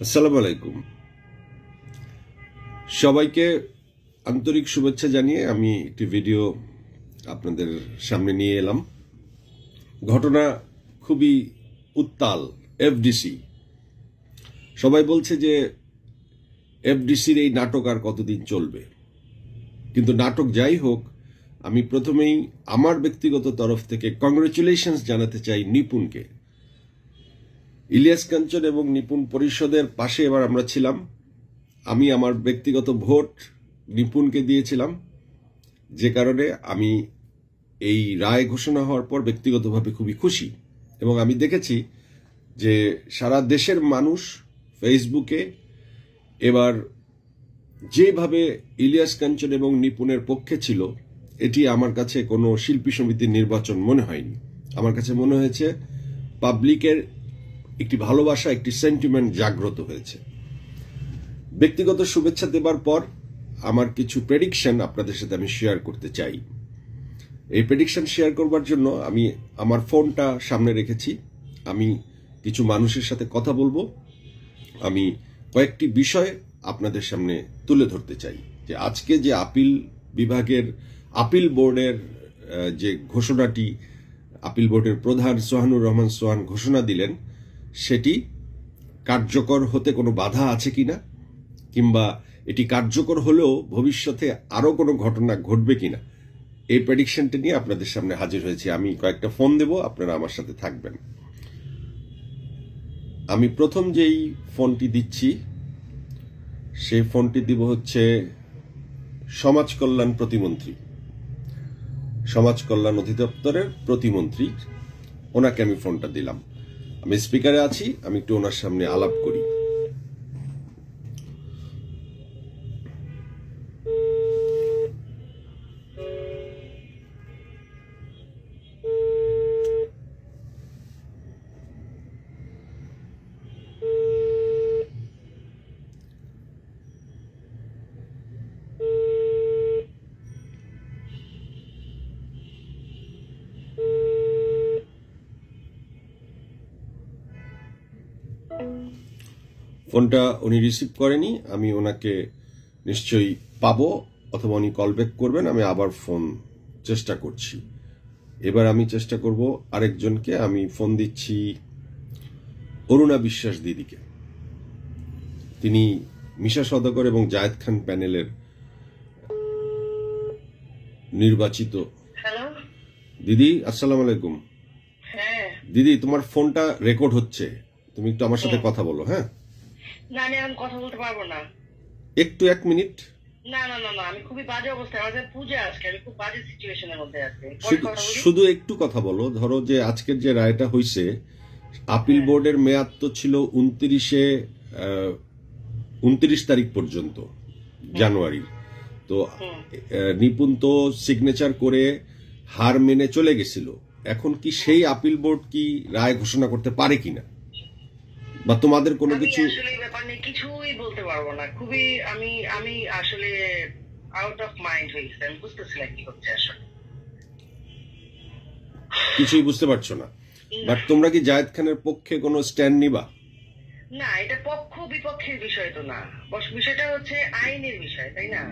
আসসালামু আলাইকুম। সবাইকে আন্তরিক শুভেচ্ছা জানিয়ে আমি একটি ভিডিও আপনাদের সামনে নিয়ে এলাম। ঘটনা খুবই উত্তাল। এফডিসি, সবাই বলছে যে এফডিসির এই নাটক আর কতদিন চলবে, কিন্তু নাটক যাই হোক, আমি প্রথমেই আমার ব্যক্তিগত তরফ থেকে কংগ্রেচুলেশনস জানাতে চাই নিপুণকে। ইলিয়াস কাঞ্চন এবং নিপুণ পরিষদের পাশে এবার আমরা ছিলাম। আমি আমার ব্যক্তিগত ভোট নিপুণকে দিয়েছিলাম, যে কারণে আমি এই রায় ঘোষণা হওয়ার পর ব্যক্তিগতভাবে খুবই খুশি। এবং আমি দেখেছি যে সারা দেশের মানুষ ফেসবুকে এবার যেভাবে ইলিয়াস কাঞ্চন এবং নিপুণের পক্ষে ছিল, এটি আমার কাছে কোনো শিল্পী সমিতির নির্বাচন মনে হয়নি। আমার কাছে মনে হয়েছে পাবলিকের একটি ভালোবাসা, একটি সেন্টিমেন্ট জাগ্রত হয়েছে। ব্যক্তিগত শুভেচ্ছা দেবার পর আমার কিছু প্রেডিকশন আপনাদের সাথে আমি শেয়ার করতে চাই। এই প্রেডিকশন শেয়ার করবার জন্য আমি আমার ফোনটা সামনে রেখেছি। আমি কিছু মানুষের সাথে কথা বলবো। আমি কয়েকটি বিষয় আপনাদের সামনে তুলে ধরতে চাই যে আজকে যে আপিল বিভাগের আপিল বোর্ডের যে ঘোষণাটি আপিল বোর্ডের প্রধান সোহানুর রহমান সোহান ঘোষণা দিলেন, সেটি কার্যকর হতে কোনো বাধা আছে কিনা, কিংবা এটি কার্যকর হলেও ভবিষ্যতে আরো কোনো ঘটনা ঘটবে কিনা, এই প্রেডিকশনটা নিয়ে আপনাদের সামনে হাজির হয়েছি। আমি কয়েকটা ফোন দেব, আপনারা আমার সাথে থাকবেন। আমি প্রথম যেই ফোনটি দিচ্ছি, সেই ফোনটি দিব হচ্ছে সমাজ কল্যাণ প্রতিমন্ত্রী, সমাজ কল্যাণ অধিদপ্তরের প্রতিমন্ত্রী, ওনাকে আমি ফোনটা দিলাম। আমি স্পিকারে আছি, আমি একটু ওনার সামনে আলাপ করি। ফোনটা উনি রিসিভ করেনি। আমি ওনাকে নিশ্চয়ই পাবো, অথবা উনি কল ব্যাক করবেন। আমি আবার ফোন চেষ্টা করছি। এবার আমি চেষ্টা করব আরেকজনকে। আমি ফোন দিচ্ছি অরুণা বিশ্বাস দিদিকে। তিনি মিশা সওদাগর এবং জায়েদ খান প্যানেলের নির্বাচিত। দিদি আসসালামু আলাইকুম। দিদি, তোমার ফোনটা রেকর্ড হচ্ছে, তুমি একটু আমার সাথে কথা বলো। হ্যাঁ, না আমি এখন কথা বলতে পারবো না। একটু 1 মিনিট। না না না না, আমি খুবই বাজে অবস্থায়, আমাদের পূজা আজকে, আমি খুব বাজে সিচুয়েশনের মধ্যে আছি। শুধু একটু কথা বলো। ধরো যে আজকের যে রায়টা হয়েছে, আপিল বোর্ডের মেয়াদ তো ছিল 29 তারিখ পর্যন্ত জানুয়ারি। তো নিপুণ তো সিগনেচার করে হার মেনে চলে গেছিল। এখন কি সেই আপিল বোর্ড কি রায় ঘোষণা করতে পারে কিনা, বা তোমাদের কোনো কিছু? আসলে এই ব্যাপার নিয়ে কিছুই বলতে পারবো না। খুবই আমি আসলে আউট অফ মাইন্ড হয়ে গেছি। আমি বুঝতেছি না কি হচ্ছে, আসলে কিছুই বুঝতে পারছো না। বাট তোমরা কি জায়েদ খানের পক্ষে কোনো স্ট্যান্ড নিবা? না, এটা পক্ষ বিপক্ষের বিষয় তো না, বিষয়টা হচ্ছে আইনের বিষয়, তাই না?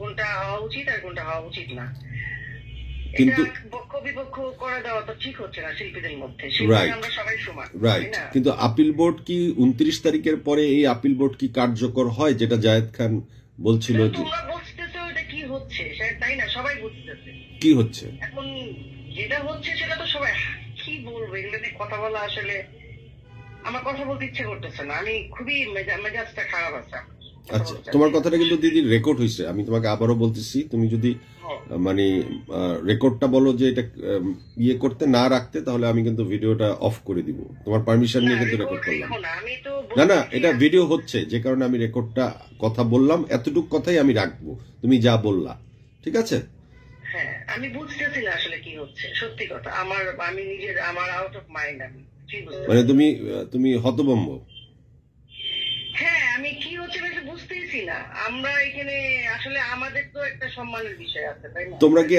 কোনটা হওয়া উচিত আর কোনটা হওয়া উচিত না, কিন্তু পক্ষ বিপক্ষ করে দেওয়া তো ঠিক হচ্ছে না শিল্পীদের মধ্যে। আমরা সবাই সমান, রাইট। কিন্তু আপিল বোর্ড কি 29 তারিখের পরে এই আপিল বোর্ড কি কার্যকর হয়, যেটা জায়েদ খান বলছিল? যে তোমরা বুঝতেছো এটা কি হচ্ছে, তাই না? সবাই বুঝতেছে কি হচ্ছে। এখন যেটা হচ্ছে সেটা তো সবাই, কি বলবো এগুলো নিয়ে কথা বলা, আসলে আমার কথা বলতে ইচ্ছে করতেছে না। আমি খুবই মেজাজটা খারাপ আছে। আচ্ছা, তোমার কথাটা কিন্তু দিদি রেকর্ড হয়েছে। আমি তোমাকে আবারও বলতেছি, তুমি যদি মানে রেকর্ডটা বলো যে এটা ইয়ে করতে না রাখতে, তাহলে আমি কিন্তু ভিডিওটা অফ করে দিব। তোমার পারমিশন নিয়ে কিন্তু রেকর্ড করলাম। না না, এটা ভিডিও হচ্ছে, যে কারণে আমি রেকর্ডটা কথা বললাম, এতটুকু কথাই আমি রাখবো, তুমি যা বললা। ঠিক আছে? হ্যাঁ, আমি বুঝতেছি না আসলে কি হচ্ছে, সত্যি কথা। আমি নিজের আমার আউট অফ মাইন্ড। আমি মানে তুমি হতভম্ব। হ্যাঁ, আমি কি হচ্ছে বুঝতেইছি না। আমরা এখানে আসলে আমাদের তো একটা সম্মানের বিষয় আছে, তাই না? তোমরা কি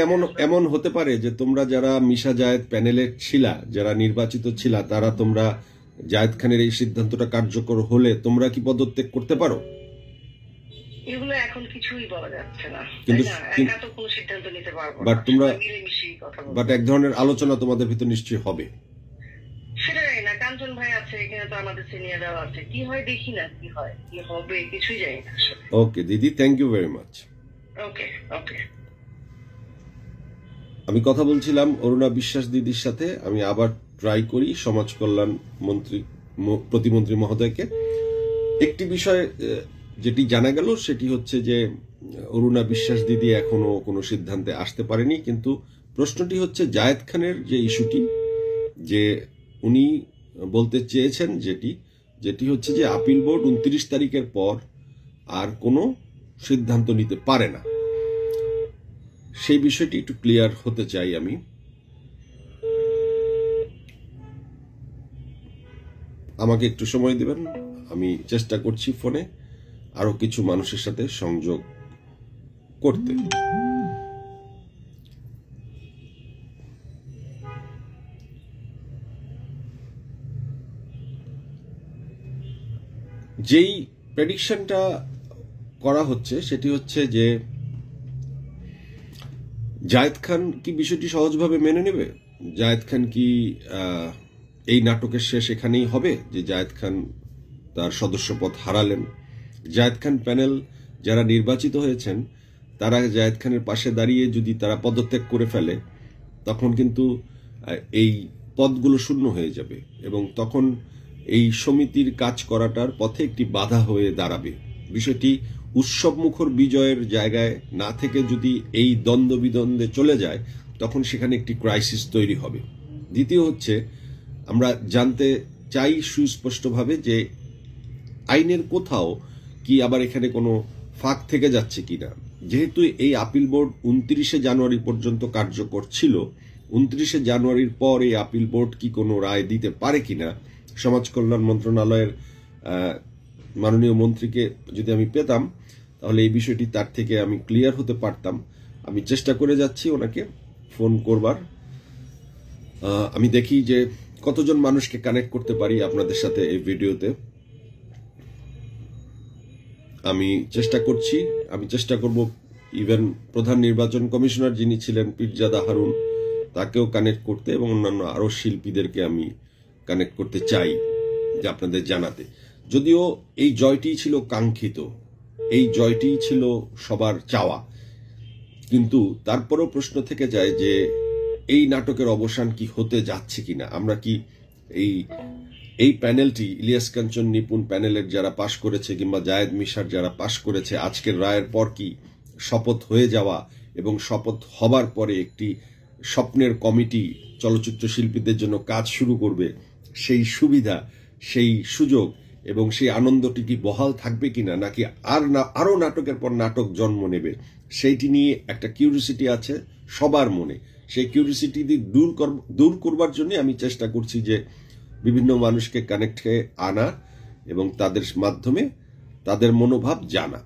এমন হতে পারে যে তোমরা যারা মিশা জায়েদ প্যানেলে ছিলা, যারা নির্বাচিত ছিলা, তারা তোমরা জায়েদ খানের এই সিদ্ধান্তটা কার্যকর হলে তোমরা কি পদত্যাগ করতে পারো? এগুলো এখন কিছুই বলা যাচ্ছে না, কিন্তু একা তো কোনো সিদ্ধান্ত নিতে পারবো না। বাট তোমরা মিলেমিশে কথা বলবো। বাট এক ধরনের আলোচনা তোমাদের ভিতর নিশ্চয়ই হবে। সেটাই না, কাঞ্চন ভাই আছে এখানে, তো আমাদের সিনিয়ররাও আছে, কি হয় দেখি না, কি হয় কি হবে কিছুই জানি না। ওকে দিদি, থ্যাংক ইউ ভেরি মাচ। ওকে ওকে। আমি কথা বলছিলাম অরুণা বিশ্বাস দিদির সাথে। আমি আবার ট্রাই করি সমাজ কল্যাণ মন্ত্রী প্রতিমন্ত্রী মহোদয়কে। একটি বিষয় যেটি জানা গেল সেটি হচ্ছে যে অরুণা বিশ্বাস দিদি এখনো কোনো সিদ্ধান্তে আসতে পারেনি, কিন্তু প্রশ্নটি হচ্ছে জায়েদ খানের যে ইস্যুটি, যে উনি বলতে চেয়েছেন যেটি হচ্ছে যে আপিল বোর্ড 29 তারিখের পর আর কোনো সিদ্ধান্ত নিতে পারে না। সেই বিষয়টি একটু ক্লিয়ার হতে চাই আমি। আমাকে একটু সময় দিবেন, আমি চেষ্টা করছি ফোনে আরো কিছু মানুষের সাথে সংযোগ করতে। যেই প্রেডিকশনটা করা হচ্ছে সেটি হচ্ছে যে জায়েদ খান কি বিষয়টি সহজভাবে মেনে নেবে? জায়েদ খান কি এই নাটকের শেষ এখানেই হবে যে জায়েদ খান তার সদস্যপদ হারালেন? জায়েদ খান প্যানেল যারা নির্বাচিত হয়েছেন তারা জায়েদ খানের পাশে দাঁড়িয়ে যদি তারা পদত্যাগ করে ফেলে, তখন কিন্তু এই পদগুলো শূন্য হয়ে যাবে এবং তখন এই সমিতির কাজ করাটার পথে একটি বাধা হয়ে দাঁড়াবে। বিষয়টি উৎসবমুখর বিজয়ের জায়গায় না থেকে যদি এই দ্বন্দ্ব বিদ্বন্দ্বে চলে যায়, তখন সেখানে একটি ক্রাইসিস তৈরি হবে। দ্বিতীয় হচ্ছে, আমরা জানতে চাই সুস্পষ্টভাবে যে আইনের কোথাও কি আবার এখানে কোনো ফাঁক থেকে যাচ্ছে কিনা। যেহেতু এই আপিল বোর্ড 29শে জানুয়ারি পর্যন্ত কার্যকর ছিল, 29শে জানুয়ারির পর এই আপিল বোর্ড কি কোনো রায় দিতে পারে কিনা, সমাজ কল্যাণ মন্ত্রণালয়ের মাননীয় মন্ত্রীকে যদি আমি পেতাম তাহলে এই বিষয়টি তার থেকে আমি ক্লিয়ার হতে পারতাম। আমি চেষ্টা করে যাচ্ছি ওনাকে ফোন করবার। আমি দেখি যে কতজন মানুষকে কানেক্ট করতে পারি আপনাদের সাথে এই ভিডিওতে। আমি চেষ্টা করছি, আমি চেষ্টা করব ইভেন প্রধান নির্বাচন কমিশনার যিনি ছিলেন পীরজাদা হারুন তাকেও কানেক্ট করতে এবং অন্যান্য আরো শিল্পীদেরকে আমি কানেক্ট করতে চাই যে আপনাদের জানাতে। যদিও এই জয়টি ছিল কাঙ্ক্ষিত, এই জয়টি ছিল সবার চাওয়া, কিন্তু তারপরও প্রশ্ন থেকে যায় যে এই নাটকের অবসান কি হতে যাচ্ছে কিনা। আমরা কি এই প্যানেলটি, ইলিয়াস কাঞ্চন নিপুণ প্যানেলের যারা পাশ করেছে কিংবা জায়েদ মিশার যারা পাশ করেছে, আজকের রায়ের পর কি শপথ হয়ে যাওয়া এবং শপথ হবার পরে একটি স্বপ্নের কমিটি চলচ্চিত্র শিল্পীদের জন্য কাজ শুরু করবে, সেই সুবিধা, সেই সুযোগ এবং সেই আনন্দটি কি বহাল থাকবে কিনা, নাকি আরো নাটকের পর নাটক জন্ম নেবে, সেইটি নিয়ে একটা কিউরিওসিটি আছে সবার মনে। সেই কিউরিওসিটি দূর করবার জন্য আমি চেষ্টা করছি যে বিভিন্ন মানুষকে কানেক্টে আনা এবং তাদের মাধ্যমে তাদের মনোভাব জানা।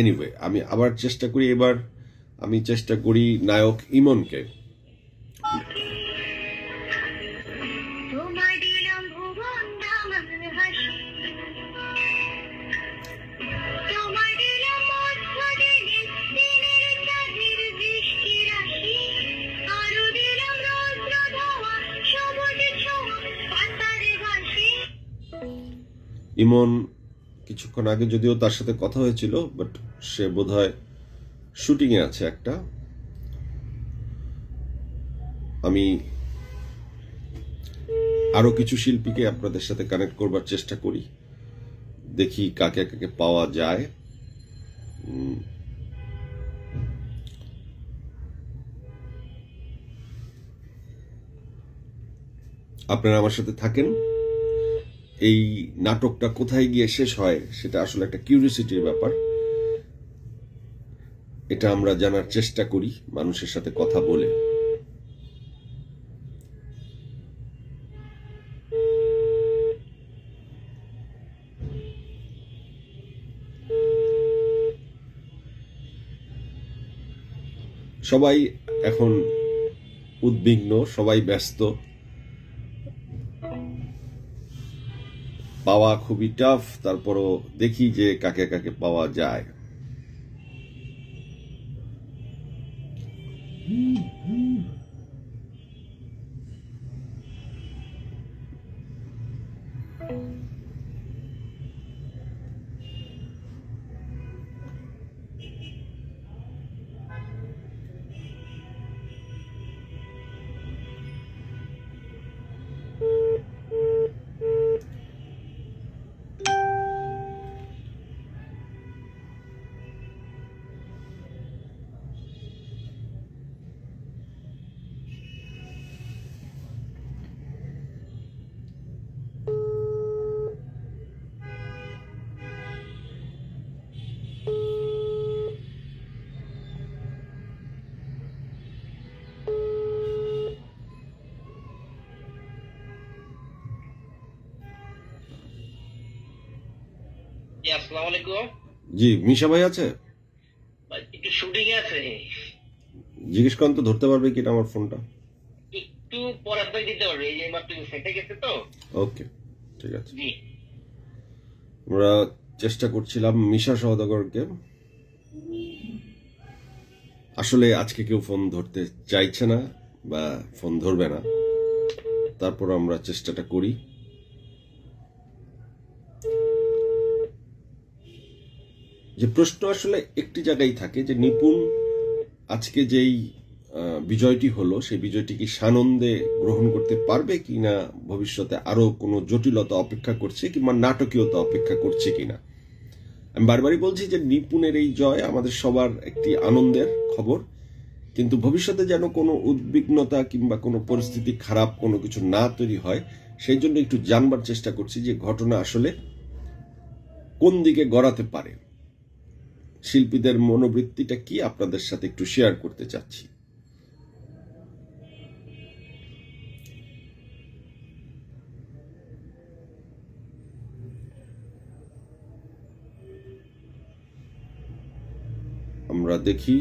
এনিওয়ে, আমি আবার চেষ্টা করি, এবার আমি চেষ্টা করি নায়ক ইমনকে। ইমন কিছুক্ষণ আগে যদিও তার সাথে কথা হয়েছিল, বাট সে বোধহয় শুটিং এ আছে একটা। আমি আরো কিছু শিল্পীকে আপনাদের সাথে কানেক্ট করবার চেষ্টা করি, দেখি কাকে কাকে পাওয়া যায়। আপনারা আমার সাথে থাকেন। এই নাটকটা কোথায় গিয়ে শেষ হয় সেটা আসলে একটা কিউরিওসিটির ব্যাপার, এটা আমরা জানার চেষ্টা করি মানুষের সাথে কথা বলে। সবাই এখন উদ্বিগ্ন, সবাই ব্যস্ত। পাওয়া খুবই টাফ, তারপরও দেখি যে কাকে কাকে পাওয়া যায়। আসসালামু আলাইকুম। জি, মিশা ভাই আছে? একটু শুটিং আছে, জিজ্ঞেস করেন তো ধরতে পারবে কিনা আমার ফোনটা? একটু পরে আপনাকে দিতে পারবে, এই যে মাত্র সেটে গেছে তো। ওকে, ঠিক আছে। জি, আমরা চেষ্টা করছিলাম মিশা সওদাগরকে। আসলে আজকে কেউ ফোন ধরতে চাইছে না বা ফোন ধরবে না, তারপর আমরা চেষ্টাটা করি। যে প্রশ্ন আসলে একটি জায়গায় থাকে যে নিপুণ আজকে যেই বিজয়টি হলো, সেই বিজয়টি কি সানন্দে গ্রহণ করতে পারবে কিনা, ভবিষ্যতে আরো কোনো জটিলতা অপেক্ষা করছে কিংবা নাটকীয়তা অপেক্ষা করছে কিনা। আমি বারবারই বলছি যে নিপুণের এই জয় আমাদের সবার একটি আনন্দের খবর, কিন্তু ভবিষ্যতে যেন কোনো উদ্বিগ্নতা কিংবা কোনো পরিস্থিতি খারাপ কোনো কিছু না তৈরি হয়, সেই জন্য একটু জানবার চেষ্টা করছি যে ঘটনা আসলে কোন দিকে গড়াতে পারে। শিল্পীদের মনোবৃত্তিটা কি আপনাদের সাথে একটু শেয়ার করতে চাচ্ছি। আমরা দেখি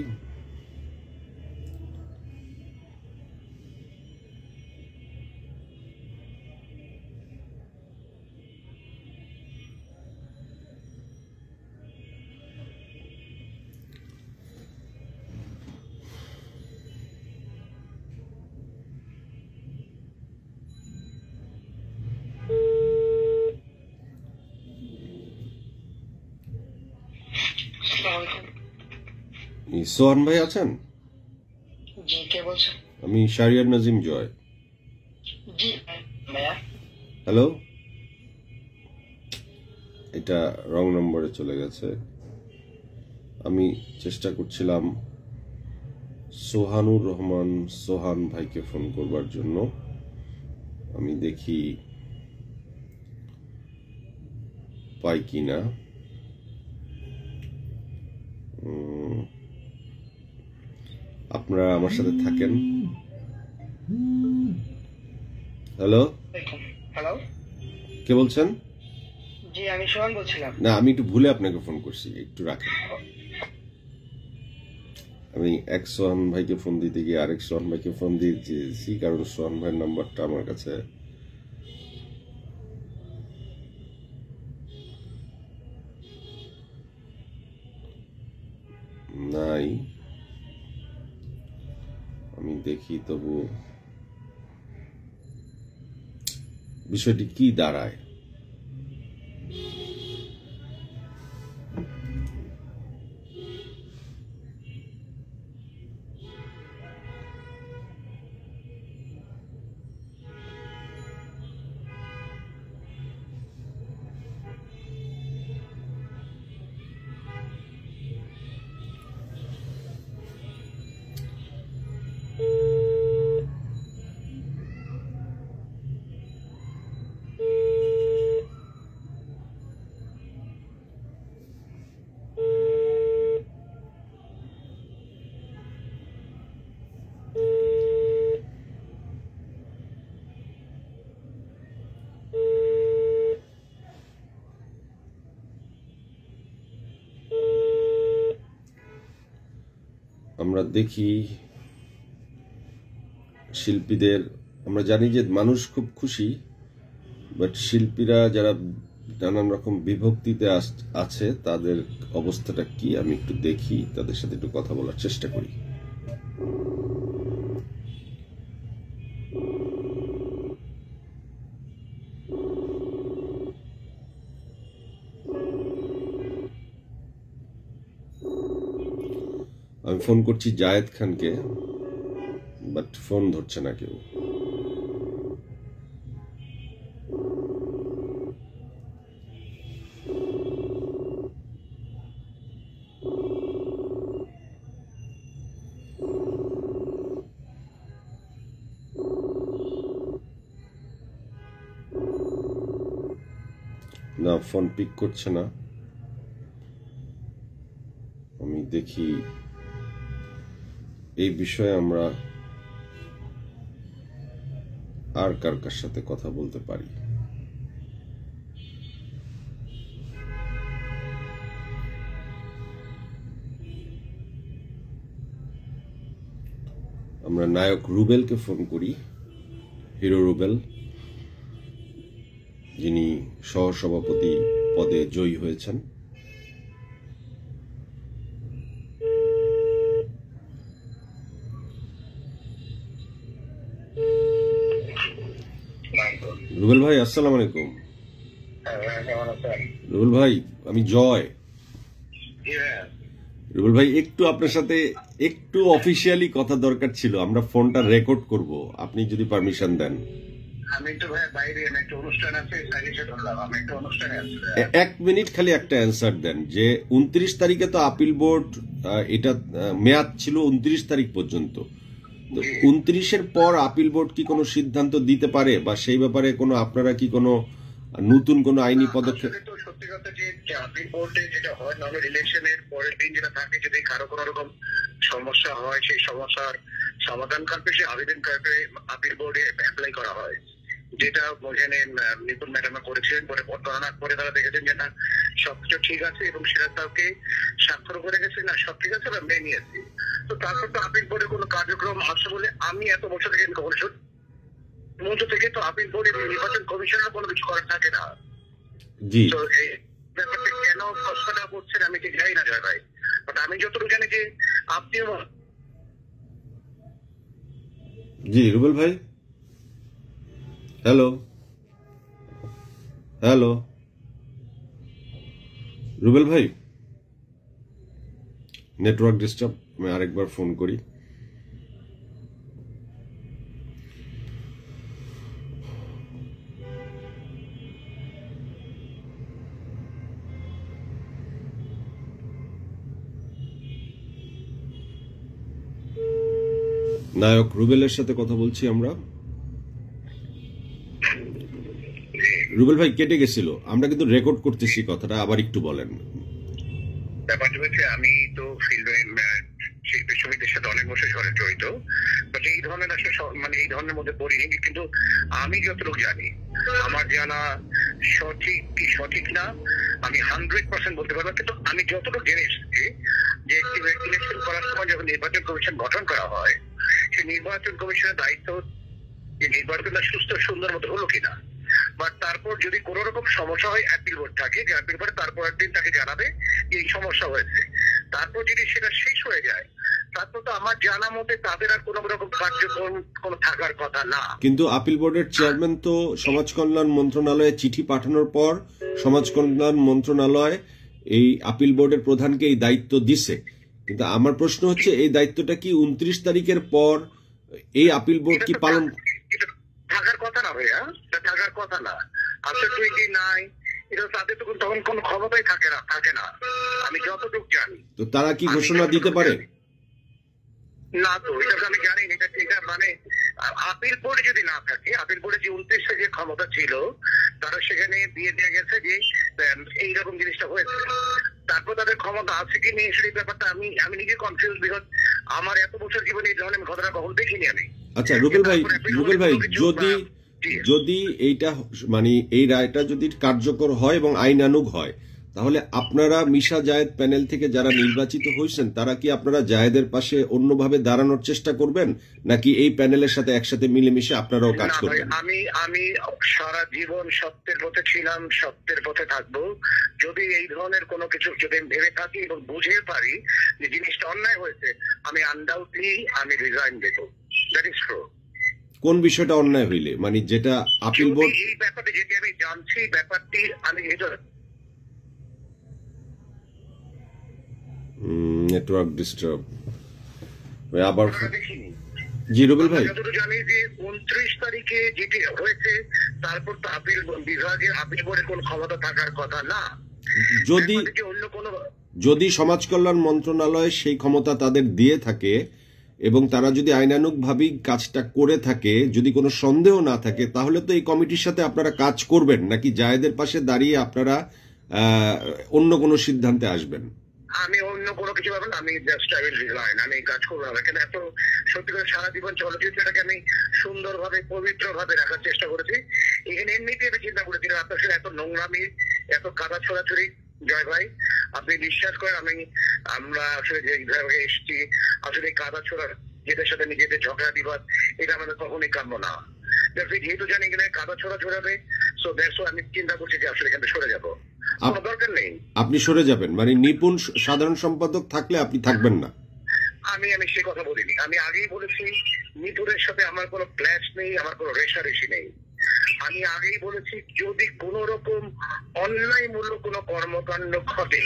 সোহান ভাই আছেন? জি, কে বলছেন? আমি শাহরিয়ার নাজিম জয়। জি ভাইয়া। হ্যালো, এটা রং নম্বরে চলে গেছে। আমি চেষ্টা করছিলাম সোহানুর রহমান সোহান ভাইকে ফোন করবার জন্য। আমি দেখি পাই কিনা। আপনারা আমার সাথে থাকেন। হ্যালো, হ্যালো, কে বলছেন? জি আমি সোহান বলছিলাম। না, আমি একটু ভুলে আপনাকে ফোন করছি, একটু রাখেন। আমি এক সোহান ভাইকে ফোন দিতে গিয়ে আরেক সোহান ভাইকে ফোন দিয়েছি, কারণ সোহান ভাইয়ের নাম্বারটা আমার কাছে নাই। আমি দেখি তবু বিষয়টি কি দাঁড়ায়। আমরা দেখি শিল্পীদের, আমরা জানি যে মানুষ খুব খুশি, বাট শিল্পীরা যারা নানান রকম বিভক্তিতে আছে, তাদের অবস্থাটা কি আমি একটু দেখি, তাদের সাথে একটু কথা বলার চেষ্টা করি। আমি ফোন করছি জায়েদ খানকে, বাট ফোন ধরছে না কেউ। না, ফোন পিক করছে না। আমি দেখি এই বিষয়ে আমরা আর কার কার সাথে কথা বলতে পারি। আমরা নায়ক রুবেলকে ফোন করি, হিরো রুবেল, যিনি সহসভাপতি পদে জয়ী হয়েছেন। রুবেল ভাই, আসসালামু আলাইকুম। রুবেল ভাই, আমি জয়। রুবেল ভাই, একটু আপনার সাথে একটু অফিসিয়ালি কথা দরকার ছিল। আমরা ফোনটা রেকর্ড করব, আপনি যদি পারমিশন দেন। আমি তো ভাই বাইরে, আমি একটা অনুষ্ঠান আছে, সাইলেন্সে ধরলাম, আমি একটা অনুষ্ঠানে আছি। 1 মিনিট খালি একটা অ্যান্সার দেন যে 29 তারিখে তো আপিল বোর্ড, এটা মেয়াদ ছিল 29 তারিখ পর্যন্ত। 29-এর পর আপিল বোর্ড কি কোনো সিদ্ধান্ত দিতে পারে, বা সেই ব্যাপারে কোনো আপনারা কি কোনো নতুন কোনো আইনি পদক্ষেপ? তো সত্যি কথা যে আপিল বোর্ডে যেটা হয়, নর্মাল ইলেকশনের পরের দিন যেটা থাকে, যদি কারো কোনো রকম সমস্যা হয়, সেই সমস্যার সমাধান করতে সে আবেদন করবে আপিল বোর্ডে অ্যাপ্লাই করা হয়, যেটা এখানে নিপুণ ম্যাডাম করেছিলেন। পরে গণনার পরে তারা দেখেছেন যে না, সবকিছু ঠিক আছে এবং সেটা তাকে স্বাক্ষর করে গেছে, না সব ঠিক আছে, আমরা মেনে নিয়েছি। তো তারপর তো আপিল বোর্ডে কোনো কার্যক্রম আসছে বলে আমি এত বছর থেকে কখনো মঞ্চ থেকে তো আপিল বোর্ডে নির্বাচন কমিশনের কোনো কিছু করার থাকে না। তো এই ব্যাপারটা কেন প্রশ্নটা করছেন আমি ঠিক জানি না জয় ভাই, বাট আমি যতটুকু জানি যে আপনিও। জি রুবেল ভাই, হ্যালো হ্যালো রুবেল ভাই, নেটওয়ার্ক ডিস্টার্ব, আমি আরেকবার ফোন করি। নায়ক রুবেলের সাথে কথা বলছি আমরা। রুবেল ভাই কেটে গেছিল, আমরা কিন্তু রেকর্ড করতেছি কথাটা, আবার একটু বলেন। ব্যাপারটা হচ্ছে আমি তো শিল্পী সমিতির সাথে অনেক বছর ধরে জড়িত, বাট এই ধরনের আসলে মানে এই ধরনের মধ্যে পড়িনি। কিন্তু আমি যতটুকু জানি, আমার জানা সঠিক কি সঠিক না আমি 100% বলতে পারবো, কিন্তু আমি যতটুকু জেনে এসেছি যে ইলেকশন করার সময় যখন নির্বাচন কমিশন গঠন করা হয়, সেই নির্বাচন কমিশনের দায়িত্ব যে নির্বাচনটা সুস্থ সুন্দর মতো হলো কিনা, বাট তারপর যদি কোন রকম সমস্যা হয় অ্যাপিল বোর্ড থাকে, যে অ্যাপিল বোর্ডে তারপর একদিন তাকে জানাবে এই সমস্যা হয়েছে। তারপর যদি সেটা শেষ হয়ে যায়, তারপর তো আমার জানা মতে তাদের আর কোন রকম কার্যক্রম কোনো থাকার কথা না। কিন্তু আপিল বোর্ডের চেয়ারম্যান তো সমাজ কল্যাণ মন্ত্রণালয়ে চিঠি পাঠানোর পর সমাজ কল্যাণ মন্ত্রণালয় এই আপিল বোর্ডের প্রধানকে এই দায়িত্ব দিছে। কিন্তু আমার প্রশ্ন হচ্ছে, এই দায়িত্বটা কি 29 তারিখের পর এই আপিল বোর্ড কি পালন থাকার কথা না ভাইয়া, থাকার কথা না। আফটার 29 এটা তাদের তো তখন কোনো ক্ষমতাই থাকে না আমি যতটুকু জানি। তো তারা কি ঘোষণা দিতে পারে না? তো এটা আমি জানি না। এটা মানে আপিল বোর্ডে যদি না থাকে, আপিল বোর্ডে যে 29 যে ক্ষমতা ছিল, তারা সেখানে দিয়ে দেওয়া গেছে যে এইরকম জিনিসটা হয়েছে। তারপর তাদের ক্ষমতা আছে কি নেই সেই ব্যাপারটা আমি নিজে কনফিউজ, বিকজ আমার এত বছর জীবনে এই ধরনের ঘটনা কখনো দেখিনি আমি। আচ্ছা রুবেল ভাই, যদি এইটা মানে এই রায়টা যদি কার্যকর হয় এবং আইনানুগ হয়, তাহলে আপনারা মিশা জায়েদ প্যানেল থেকে যারা নির্বাচিত হয়েছেন তারা কি আপনারা জায়েদের পাশে অন্যভাবে দাঁড়ানোর চেষ্টা করবেন, নাকি এই প্যানেলের সাথে একসাথে মিলেমিশে আপনারাও কাজ করবেন? আমি সারা জীবন সত্যের পথে ছিলাম, সত্যের পথে থাকবো। যদি এই ধরনের কোনো কিছু যদি ভেবে থাকি এবং বুঝে পারি যে জিনিসটা অন্যায় হয়েছে, আমি আনডাউটলি আমি রিজাইন দেব। That is true. কোন বিষয়টা অন্যায় হইলে, মানে যেটা আপিল বোর্ড এই ব্যাপারে যেটি আমি জানছি, ব্যাপারটি আমি এটা নেটওয়ার্ক ডিস্টার্ব আবার দেখিনি। জি রুবেল ভাই, যতটুকু জানি যে 29 তারিখে যেটি হয়েছে, তারপর তো আপিল বিভাগে আপিল বোর্ডের কোন ক্ষমতা থাকার কথা না। যদি সমাজ কল্যাণ মন্ত্রণালয় সেই ক্ষমতা তাদের দিয়ে থাকে এবং তারা যদি আইনানুগভাবেই কাজটা করে থাকে, যদি কোনো সন্দেহ না থাকে, তাহলে তো এই কমিটির সাথে আপনারা কাজ করবেন, নাকি জায়েদের পাশে দাঁড়িয়ে আপনারা অন্য কোনো সিদ্ধান্তে আসবেন? আমি অন্য কোনো কিছু ভাবি না, আমি জাস্ট আই উইল রিজাইন। আমি কাজ করবো না। কেন এত সত্যি করে সারা জীবন চলচ্চিত্রটাকে আমি সুন্দরভাবে পবিত্রভাবে রাখার চেষ্টা করেছি। এখানে এমনিতে আমি চিন্তা করেছিলাম আপনার সাথে এত নোংরামি, এত কাদা ছড়াছড়ি। জয় ভাই, আপনি বিশ্বাস করেন আমরা আসলে যে বিভাগে এসেছি, আসলে কাদা ছড়া নিজেদের সাথে নিজেদের ঝগড়া বিবাদ, এটা আমাদের কখনই কাম্য না। যেহেতু জানি এখানে কাদা ছড়া ছড়াবে, সো দ্যাটস আমি চিন্তা করছি যে আসলে এখানে সরে যাবো। কোনো দরকার নেই। আপনি সরে যাবেন মানে নিপুণ সাধারণ সম্পাদক থাকলে আপনি থাকবেন না? আমি সে কথা বলিনি। আমি আগেই বলেছি নিপুণের সাথে আমার কোনো ক্ল্যাশ নেই, আমার কোনো রেষারেষি নেই। আমি আগেই বলেছি যদি কোন রকম অন্যায়মূলক কোনো কর্মকাণ্ড ঘটে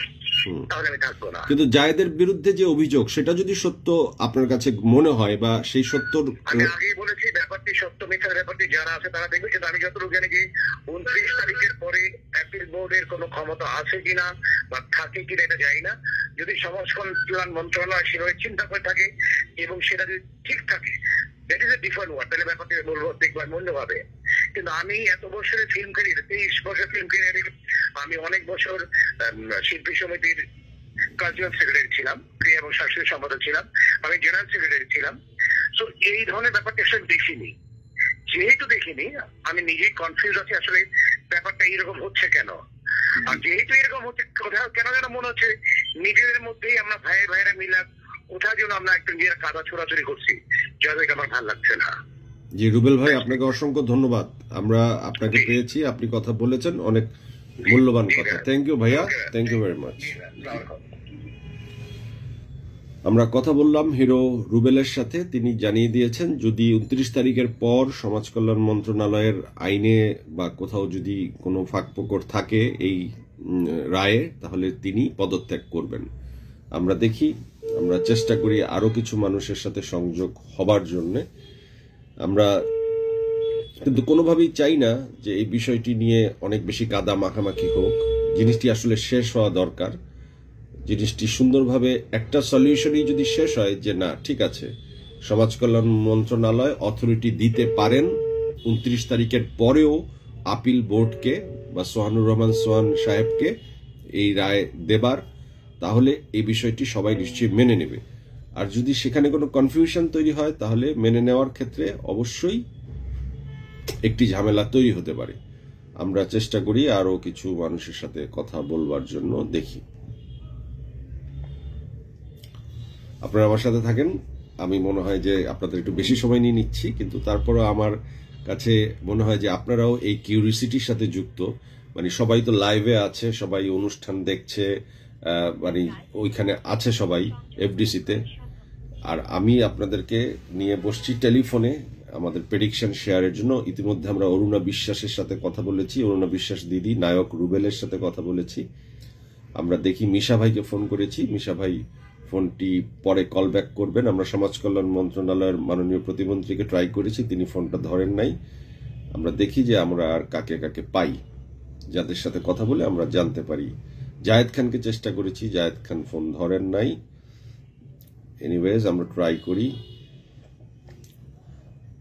তাহলে আমি থাকবো না। কিন্তু জায়েদের বিরুদ্ধে যে অভিযোগ সেটা যদি সত্য আপনার কাছে মনে হয় বা সেই সত্য, আমি আগেই বলেছি ব্যাপারটি সত্য মিথ্যার ব্যাপারটি যারা আছে তারা দেখবে। কিন্তু আমি যতটুকু জানি যে 29 তারিখের পরে অ্যাপিল বোর্ডের কোনো ক্ষমতা আছে কিনা বা থাকে কিনা এটা জানি না। যদি সমাজ কল্যাণ মন্ত্রণালয় সেভাবে চিন্তা করে থাকে এবং সেটা যদি ঠিক থাকে, that is a different word, তাহলে ব্যাপারটি বলবো দেখবার মূল্য হবে। কিন্তু আমি এত বছরের ফিল্ম ক্যারিয়ার, 23 বছর ফিল্ম ক্যারিয়ারে আমি অনেক বছর শিল্পী সমিতির কালচারাল সেক্রেটারি ছিলাম, ক্রিয়া এবং সাংস্কৃতিক সম্পাদক ছিলাম, আমি জেনারেল সেক্রেটারি ছিলাম। তো এই ধরনের ব্যাপারটা আসলে দেখিনি। যেহেতু দেখিনি, আমি নিজেই কনফিউজ আছি আসলে ব্যাপারটা এইরকম হচ্ছে কেন। আর যেহেতু এরকম হচ্ছে, কোথাও কেন যেন মনে হচ্ছে নিজেদের মধ্যেই আমরা ভাইয়েরা মিলা কোথাও যেন আমরা একটু নিজেরা কাদা ছোড়াছড়ি করছি, যাতে আমার ভালো লাগছে না। জি রুবেল ভাই, আপনাকে অসংখ্য ধন্যবাদ। আমরা আপনাকে পেয়েছি, আপনি কথা বলেছেন, অনেক মূল্যবান কথা। থ্যাংক ইউ ভাইয়া, থ্যাংক ইউ ভেরি মাচ। আমরা কথা বললাম হিরো রুবেলের সাথে। তিনি জানিয়ে দিয়েছেন যদি 29 তারিখের পর সমাজ কল্যাণ মন্ত্রণালয়ের আইনে বা কোথাও যদি কোনো ফাঁকফোকর থাকে এই রায়ে, তাহলে তিনি পদত্যাগ করবেন। আমরা দেখি, আমরা চেষ্টা করি আরো কিছু মানুষের সাথে সংযোগ হবার জন্যে। আমরা কিন্তু কোনোভাবেই চাই না যে এই বিষয়টি নিয়ে অনেক বেশি কাদা মাখামাখি হোক। জিনিসটি আসলে শেষ হওয়া দরকার। জিনিসটি সুন্দরভাবে একটা সলিউশনই যদি শেষ হয় যে না ঠিক আছে, সমাজ কল্যাণ মন্ত্রণালয় অথরিটি দিতে পারেন 29 তারিখের পরেও আপিল বোর্ডকে বা সোহানুর রহমান সোহান সাহেবকে এই রায় দেবার, তাহলে এই বিষয়টি সবাই নিশ্চয়ই মেনে নেবে। আর যদি সেখানে কোনো কনফিউশন তৈরি হয় তাহলে মেনে নেওয়ার ক্ষেত্রে অবশ্যই একটি ঝামেলা তৈরি হতে পারে। আমরা চেষ্টা করি আরো কিছু মানুষের সাথে কথা বলবার জন্য। দেখি আপনারা আমার সাথে থাকেন। আমি মনে হয় যে আপনাদের একটু বেশি সময় নিয়ে নিচ্ছি, কিন্তু তারপরও আমার কাছে মনে হয় যে আপনারাও এই কিউরিসিটির সাথে যুক্ত। মানে সবাই তো লাইভে আছে, সবাই অনুষ্ঠান দেখছে, মানে ওইখানে আছে সবাই এফডিসিতে, আর আমি আপনাদেরকে নিয়ে বসছি টেলিফোনে আমাদের প্রেডিকশন শেয়ারের জন্য। ইতিমধ্যে আমরা অরুণা বিশ্বাসের সাথে কথা বলেছি, অরুণা বিশ্বাস দিদি, নায়ক রুবেলের সাথে কথা বলেছি। আমরা দেখি মিশা ভাইকে ফোন করেছি, মিশা ভাই ফোনটি পরে কল ব্যাক করবেন। আমরা সমাজ কল্যাণ মন্ত্রণালয়ের মাননীয় প্রতিমন্ত্রীকে ট্রাই করেছি, তিনি ফোনটা ধরেন নাই। আমরা দেখি যে আমরা আর কাকে কাকে পাই, যাদের সাথে কথা বলে আমরা জানতে পারি। জায়েদ খানকে চেষ্টা করেছি, জায়েদ খান ফোন ধরেন নাই। এনিওয়েজ আমরা ট্রাই করি,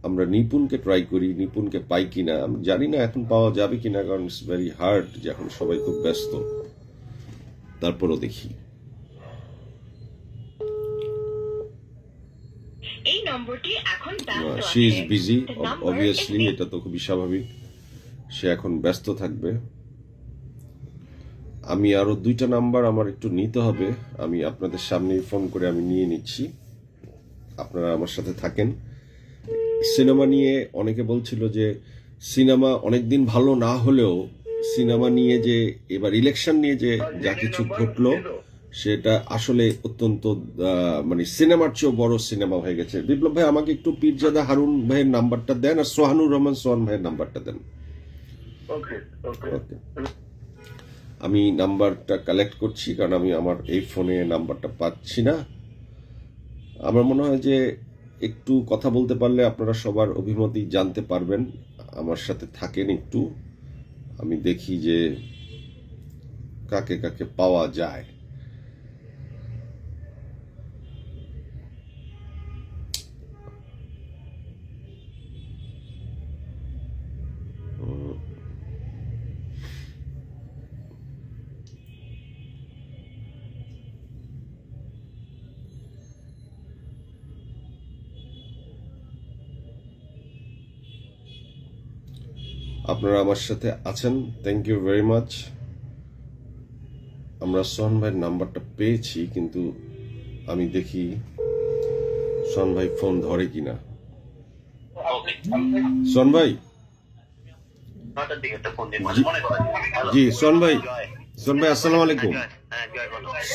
আমরা নিপুণকে ট্রাই করি, নিপুণকে পাই কিনা আমি জানি না, এখন পাওয়া যাবে কিনা, কারণ ইটস ভেরি হার্ড, যে এখন সবাই খুব ব্যস্ত। তারপরও দেখি। এই নম্বরটি এখন শি ইজ বিজি, অবভিয়াসলি, এটা তো খুবই স্বাভাবিক, সে এখন ব্যস্ত থাকবে। আমি আরো 2টা নাম্বার আমার একটু নিতে হবে, আমি আপনাদের সামনে ফোন করে আমি নিয়ে নিচ্ছি, আপনারা আমার সাথে থাকেন। সিনেমা নিয়ে অনেকে বলছিল যে সিনেমা অনেকদিন ভালো না হলেও সিনেমা নিয়ে যে এবার ইলেকশন নিয়ে যে যা কিছু ঘটলো সেটা আসলে অত্যন্ত মানে সিনেমার চেয়েও বড় সিনেমা হয়ে গেছে। বিপ্লব ভাই আমাকে একটু পীরজাদা হারুন ভাইয়ের নাম্বারটা দেন আর সোহানুর রহমান সোহান ভাইয়ের নাম্বারটা দেন। আমি নাম্বারটা কালেক্ট করছি, কারণ আমি আমার এই ফোনে নাম্বারটা পাচ্ছি না। আমার মনে হয় যে একটু কথা বলতে পারলে আপনারা সবার অভিমতই জানতে পারবেন। আমার সাথে থাকেন একটু, আমি দেখি যে কাকে কাকে পাওয়া যায়। আপনারা আমার সাথে আছেন, থ্যাংক ইউ ভেরি মাচ। আমরা সোহান ভাইয়ের নাম্বারটা পেয়েছি, কিন্তু আমি দেখি সোহান ভাই ফোন ধরে কিনা। সোহান ভাই, জি সোহান ভাই, সোহান ভাই আসসালামু আলাইকুম।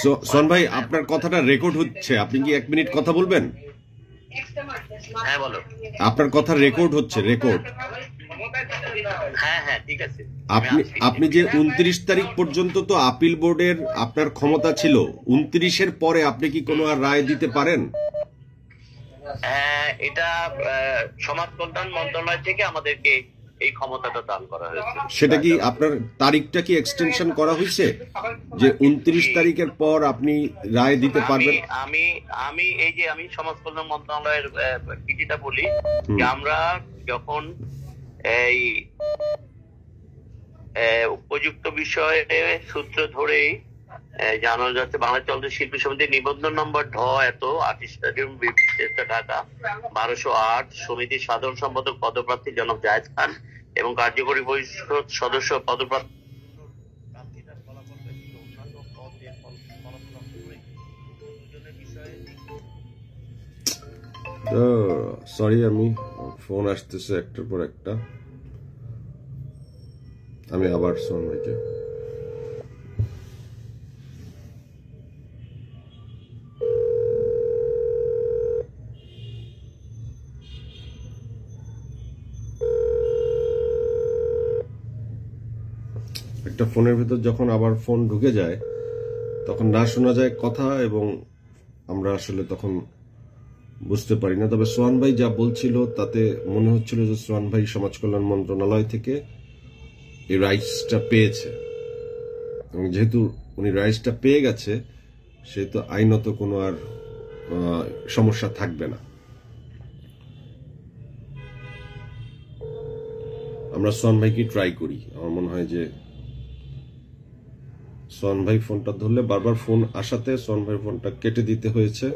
সোহান ভাই আপনার কথাটা রেকর্ড হচ্ছে, আপনি কি 1 মিনিট কথা বলবেন? হ্যাঁ বলো। আপনার কথা রেকর্ড হচ্ছে, রেকর্ড। হ্যাঁ ঠিক আছে। আপনি যে 29 তারিখ পর্যন্ত তো আপিল বোর্ডের আপনার ক্ষমতা ছিল, 29-এর পরে আপনি কি কোনো আর রায় দিতে পারেন? এটা সমাজ কল্যাণ মন্ত্রণালয় থেকে আমাদেরকে এই ক্ষমতাটা দান করা হয়েছে। সেটা কি আপনার তারিখটা কি এক্সটেনশন করা হয়েছে যে 29 তারিখের পর আপনি রায় দিতে পারবেন? আমি এই যে আমি সমাজ কল্যাণ মন্ত্রণালয়ের চিঠিটা বলি যে আমরা যখন এই উপযুক্ত বিষয়ে সূত্র ধরেই জানানো যাচ্ছে বাংলাদেশ চলচ্চিত্র শিল্পী সমিতির নিবন্ধন নম্বর এত 28 স্টেডিয়াম ঢাকা 1208 সমিতির সাধারণ সম্পাদক পদপ্রার্থী জনাব জায়েদ খান এবং কার্যকরী পরিষদ সদস্য পদপ্রার্থী সরি, আমি ফোন আসতেছে একটার পর একটা। আমি আবার সোহান ভাইকে একটা ফোনের ভিতর যখন আবার ফোন ঢুকে যায় তখন না শোনা যায় কথা, এবং আমরা আসলে তখন বুঝতে পারি না। তবে সোহান ভাই যা বলছিল তাতে মনে হচ্ছিল যে সোহান ভাই সমাজ কল্যাণ মন্ত্রণালয় থেকে এই রাইটসটা পেয়েছে, এবং যেহেতু উনি রাইটসটা পেয়ে গেছে সেহেতু আইনত কোনো আর সমস্যা থাকবে না। আমরা সোহান ভাইকে ট্রাই করি। আমার মনে হয় যে সোহান ভাই ফোনটা ধরলে, বারবার ফোন আসাতে সোহান ভাই ফোনটা কেটে দিতে হয়েছে।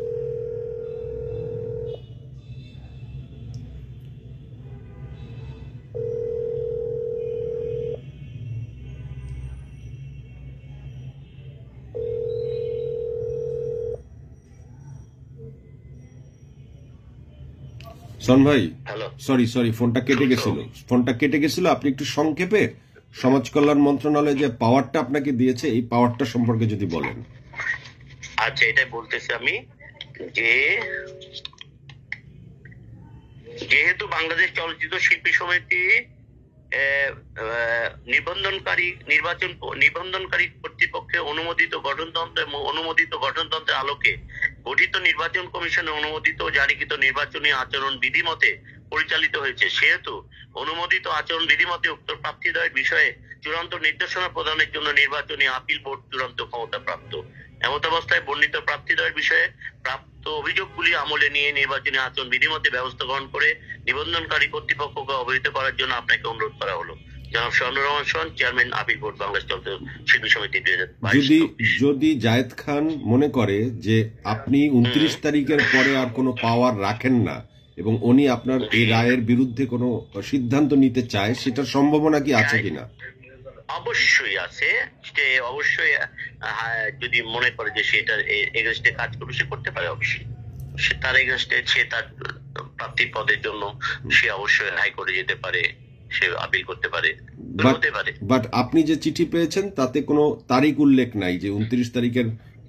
সোহান ভাই, সরি, ফোনটা কেটে গেছিল। আপনি একটু সংক্ষেপে সমাজ কল্যাণ মন্ত্রণালয় যে পাওয়ারটা আপনাকে দিয়েছে এই পাওয়ারটা সম্পর্কে যদি বলেন। আচ্ছা, এটাই বলতেছি আমি যে যেহেতু বাংলাদেশ চলচ্চিত্র শিল্পী সমিতি নিবন্ধনকারী কর্তৃপক্ষের অনুমোদিত গঠনতন্ত্রের আলোকে গঠিত নির্বাচন কমিশনের অনুমোদিত ও জারিকৃত নির্বাচনী আচরণ বিধি মতে পরিচালিত হয়েছে, সেহেতু অনুমোদিত আচরণ বিধি মতে উক্ত প্রার্থীদ্বয়ের বিষয়ে চূড়ান্ত নির্দেশনা প্রদানের জন্য নির্বাচনী আপিল বোর্ড চূড়ান্ত ক্ষমতা প্রাপ্ত। এমতাবস্থায় বর্ণিত প্রার্থীদ্বয়ের বিষয়ে প্রাপ্ত অভিযোগগুলি আমলে নিয়ে নির্বাচনী আচরণ বিধিমতে ব্যবস্থা গ্রহণ করে নিবন্ধনকারী কর্তৃপক্ষকে অবহিত করার জন্য আপনাকে অনুরোধ করা হলো। জনাব সোহানুর রহমান সোহান, চেয়ারম্যান আপিল বোর্ড, বাংলাদেশ চলচ্চিত্র শিল্পী সমিতি 2022। যদি জায়েদ খান মনে করে যে আপনি 29 তারিখের পরে আর কোনো পাওয়ার রাখেন না এবং উনি আপনার এই রায়ের বিরুদ্ধে কোনো সিদ্ধান্ত নিতে চায়, সেটার সম্ভাবনা কি আছে কিনা? অবশ্যই আছে, সে অবশ্যই যদি মনে করে যে সে এটার এগেনস্টে কাজ করবে, সে করতে পারে। অবশ্যই সে তার এগেনস্টে, সে তার প্রাপ্তি পদের জন্য সে অবশ্যই হাইকোর্টে যেতে পারে, সে আপিল করতে পারে, হতে পারে। বাট আপনি যে চিঠি পেয়েছেন তাতে কোনো তারিখ উল্লেখ নাই যে 29 তারিখের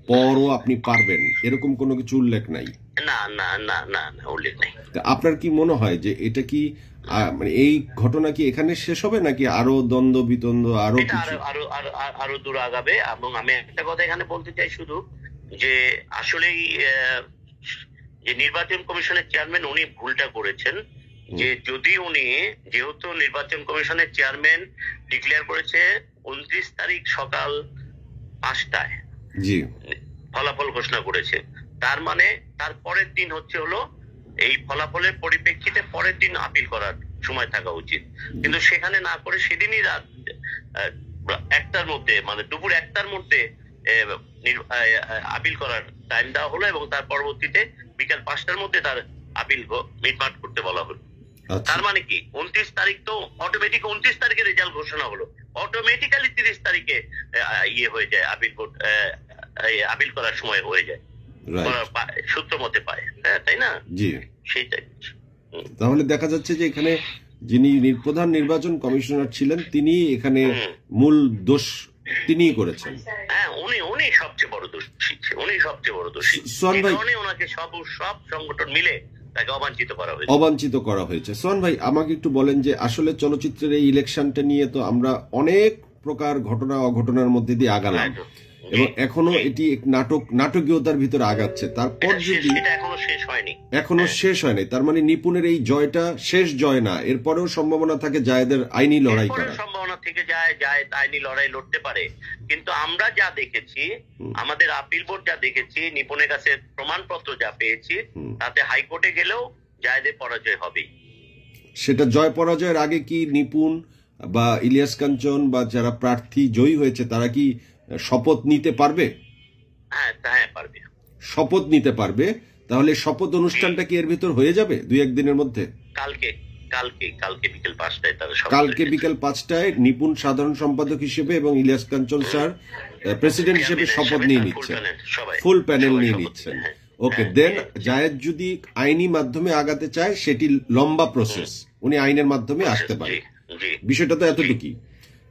পরও আপনি পারবেন, এরকম কোনো কিছু উল্লেখ নাই? না না না না না, উল্লেখ নেই। আপনার কি মনে হয় যে এটা কি মানে এই ঘটনা কি এখানে শেষ হবে, নাকি আরো দ্বন্দ্ব বিতন্দ্ব আরো আরো দূর আগাবে? এবং আমি একটা কথা এখানে বলতে চাই শুধু, যে আসলেই যে নির্বাচন কমিশনের চেয়ারম্যান উনি ভুলটা করেছেন, যে যদি উনি, যেহেতু নির্বাচন কমিশনের চেয়ারম্যান ডিক্লেয়ার করেছে 29 তারিখ সকাল 5টায় জি ফলাফল ঘোষণা করেছে, তার মানে তার পরের দিন হলো এই ফলাফলের পরিপ্রেক্ষিতে পরের দিন আপিল করার সময় থাকা উচিত। কিন্তু সেখানে না করে সেদিনই রাত 1টার মধ্যে, মানে দুপুর 1টার মধ্যে আপিল করার টাইম দেওয়া হলো, এবং তার পরবর্তীতে বিকাল 5টার মধ্যে তার আপিল মিটমাট করতে বলা হলো। তার মানে কি 29 তারিখ তো অটোমেটিক 29 তারিখে রেজাল্ট ঘোষণা হলো, অটোমেটিক্যালি 30 তারিখে হয়ে যায়, আপিল করার সময় হয়ে যায়, সূত্র মতে পায়, তাই না? জি, সেইটাই। তাহলে দেখা যাচ্ছে যে এখানে যিনি প্রধান নির্বাচন কমিশনার ছিলেন তিনি এখানে মূল দোষ তিনিই করেছেন। হ্যাঁ, উনি সবচেয়ে বড় দোষী, উনি সবচেয়ে বড় দোষী। ওনাকে সব সংগঠন মিলে তাকে অবাঞ্ছিত করা হয়েছে। সোহান ভাই, আমাকে একটু বলেন যে আসলে চলচ্চিত্রের এই ইলেকশনটা নিয়ে তো আমরা অনেক প্রকার ঘটনা অঘটনার মধ্যে দিয়ে আগালাম, এবং এখনো এটি নাটকীয়তার ভিতরে আগাচ্ছে। তারপর যদি এখনো শেষ হয়নি, তার মানে নিপুণের এই জয়টা শেষ জয় না, এরপরেও সম্ভাবনা থাকে জায়েদের আইনি লড়াই করার। সম্ভাবনা থেকে জায়েদ আইনি লড়াই লড়তে পারে। কিন্তু আমরা যা দেখেছি, আমাদের আপিল বোর্ড যা দেখেছি, নিপুণের কাছে প্রমাণপত্র যা পেয়েছি, তাতে হাইকোর্টে গেলেও জায়েদের পরাজয় হবেই। সেটা জয় পরাজয়ের আগে কি নিপুণ বা ইলিয়াস কাঞ্চন বা যারা প্রার্থী জয়ী হয়েছে তারা কি শপথ নিতে পারবে? হ্যাঁ, পারবে, শপথ নিতে পারবে। তাহলে শপথ অনুষ্ঠানটা কি এর ভিতর হয়ে যাবে 2-1 দিনের মধ্যে? কালকে বিকেল 5টায় কালকে বিকেল 5টায় নিপুণ সাধারণ সম্পাদক হিসেবে এবং ইলিয়াস কাঞ্চন স্যার প্রেসিডেন্ট হিসেবে শপথ নিয়ে নিচ্ছেন, ফুল প্যানেল নিয়ে নিচ্ছেন। ওকে, দেন জায়েদ যদি আইনি মাধ্যমে আগাতে চায় সেটি লম্বা প্রসেস, উনি আইনের মাধ্যমে আসতে পারে। বিষয়টা তো এতটুকুই।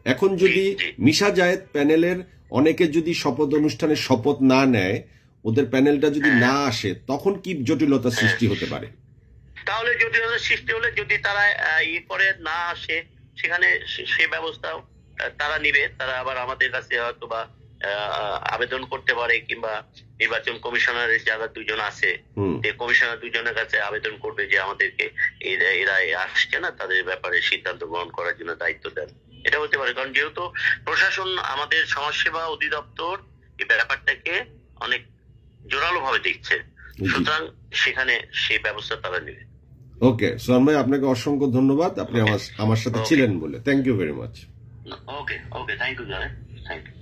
এখন যদি মিশা জায়েদ প্যানেলের অনেকে যদি শপথ অনুষ্ঠানে শপথ না নেয়, ওদের প্যানেলটা যদি না আসে, তখন কি জটিলতা সৃষ্টি হতে পারে? তাহলে জটিলতা সৃষ্টি হলে, যদি তারা করে না আসে, সেখানে সে ব্যবস্থা তারা নিবে। তারা আবার আমাদের কাছে হয়তো বা আবেদন করতে পারে, কিংবা নির্বাচন কমিশনারের যারা 2জন আছে, কমিশনার 2জনের কাছে আবেদন করবে যে আমাদেরকে এরা আসছে না, তাদের ব্যাপারে সিদ্ধান্ত গ্রহণ করার জন্য দায়িত্ব দেন। এটা হতে পারে, কারণ যেহেতু প্রশাসন, আমাদের সমাজসেবা অধিদপ্তর এই ব্যাপারটাকে অনেক জোরালো ভাবে দেখছে, সুতরাং সেখানে সেই ব্যবস্থা তারা নেবে। ওকে সোহান ভাই, আপনাকে অসংখ্য ধন্যবাদ, আপনি আমার সাথে ছিলেন বলে। Thank you very much. Okay, thank you জানেন, থ্যাংক ইউ।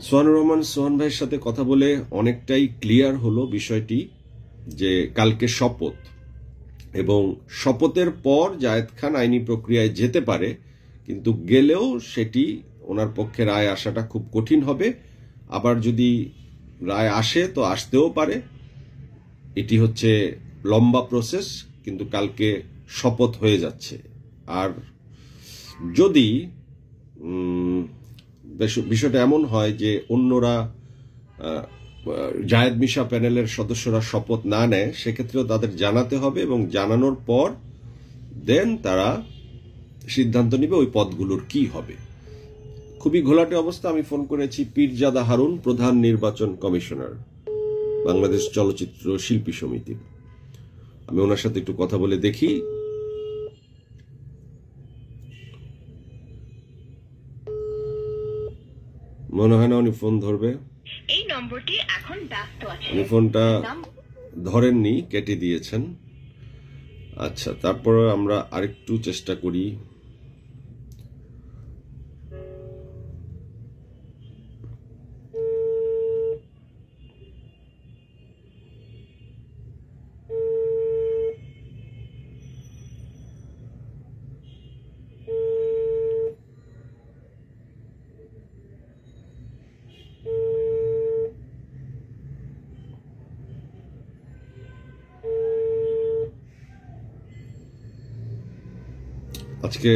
সোহানুর রহমান সোহান ভাইয়ের সাথে কথা বলে অনেকটাই ক্লিয়ার হলো বিষয়টি, যে কালকে শপথ, এবং শপথের পর জায়েদ খান আইনি প্রক্রিয়ায় যেতে পারে, কিন্তু গেলেও সেটি ওনার পক্ষে রায় আসাটা খুব কঠিন হবে। আবার যদি রায় আসে তো আসতেও পারে, এটি হচ্ছে লম্বা প্রসেস, কিন্তু কালকে শপথ হয়ে যাচ্ছে। আর যদি বিষয়টা এমন হয় যে অন্যরা, জায়েদ মিশা প্যানেলের সদস্যরা শপথ না নেয়, সেক্ষেত্রেও তাদের জানাতে হবে, এবং জানানোর পর দেন তারা সিদ্ধান্ত নিবে ওই পদগুলোর কি হবে। খুবই ঘোলাটে অবস্থা। আমি ফোন করেছি পীরজাদা হারুন, প্রধান নির্বাচন কমিশনার, বাংলাদেশ চলচ্চিত্র শিল্পী সমিতি। আমি ওনার সাথে একটু কথা বলে দেখি। মনে হয় না উনি ফোন ধরবে। এই নম্বরটি এখন ব্যস্ত আছে। উনি ফোনটা ধরেননি, কেটে দিয়েছেন। আচ্ছা, তারপর আমরা আরেকটু চেষ্টা করি। আজকে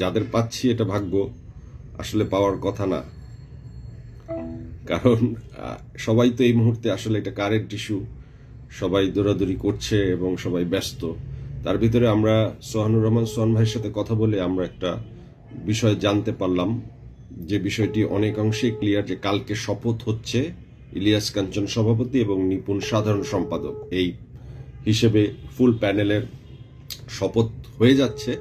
যাদের পাচ্ছি এটা ভাগ্য, আসলে পাওয়ার কথা না, কারণ সবাই তো এই মুহূর্তে আসলে এটা কারেন্ট ইস্যু, সবাই দৌড়াদৌড়ি করছে এবং সবাই ব্যস্ত। তার ভিতরে আমরা সোহানুর রহমান সোহান ভাইয়ের সাথে কথা বলে আমরা একটা বিষয় জানতে পারলাম, যে বিষয়টি অনেকাংশেই ক্লিয়ার, যে কালকে শপথ হচ্ছে ইলিয়াস কাঞ্চন সভাপতি এবং নিপুণ সাধারণ সম্পাদক এই হিসেবে ফুল প্যানেলের শপথ হয়ে যাচ্ছে।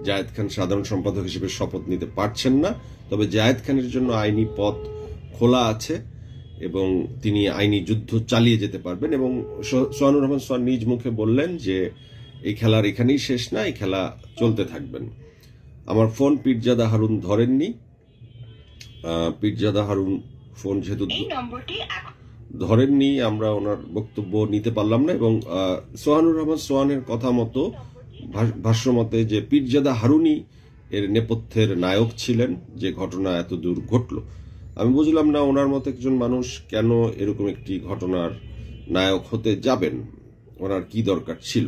জায়েদ খান সাধারণ সম্পাদক হিসেবে শপথ নিতে পারছেন না, তবে জায়েদ খানের জন্য আইনি পথ খোলা আছে এবং তিনি আইনি যুদ্ধ চালিয়ে যেতে পারবেন। এবং সোহানুর রহমান সোহান নিজ মুখে বললেন যে এই খেলার এখানেই শেষ না, এই খেলা চলতে থাকবেন। আমার ফোন পীরজাদা হারুন ধরেননি, পীরজাদা হারুন ফোন যেহেতু ধরেননি, আমরা ওনার বক্তব্য নিতে পারলাম না। এবং সোহানুর রহমান সোহানের কথা মতো, ভাষ্য মতে, যে পীরজাদা হারুনই এর নেপথ্যের নায়ক ছিলেন, যে ঘটনা এত দূর ঘটল। আমি বুঝলাম না ওনার মতো একজন মানুষ কেন এরকম একটি ঘটনার নায়ক হতে যাবেন, ওনার কি দরকার ছিল।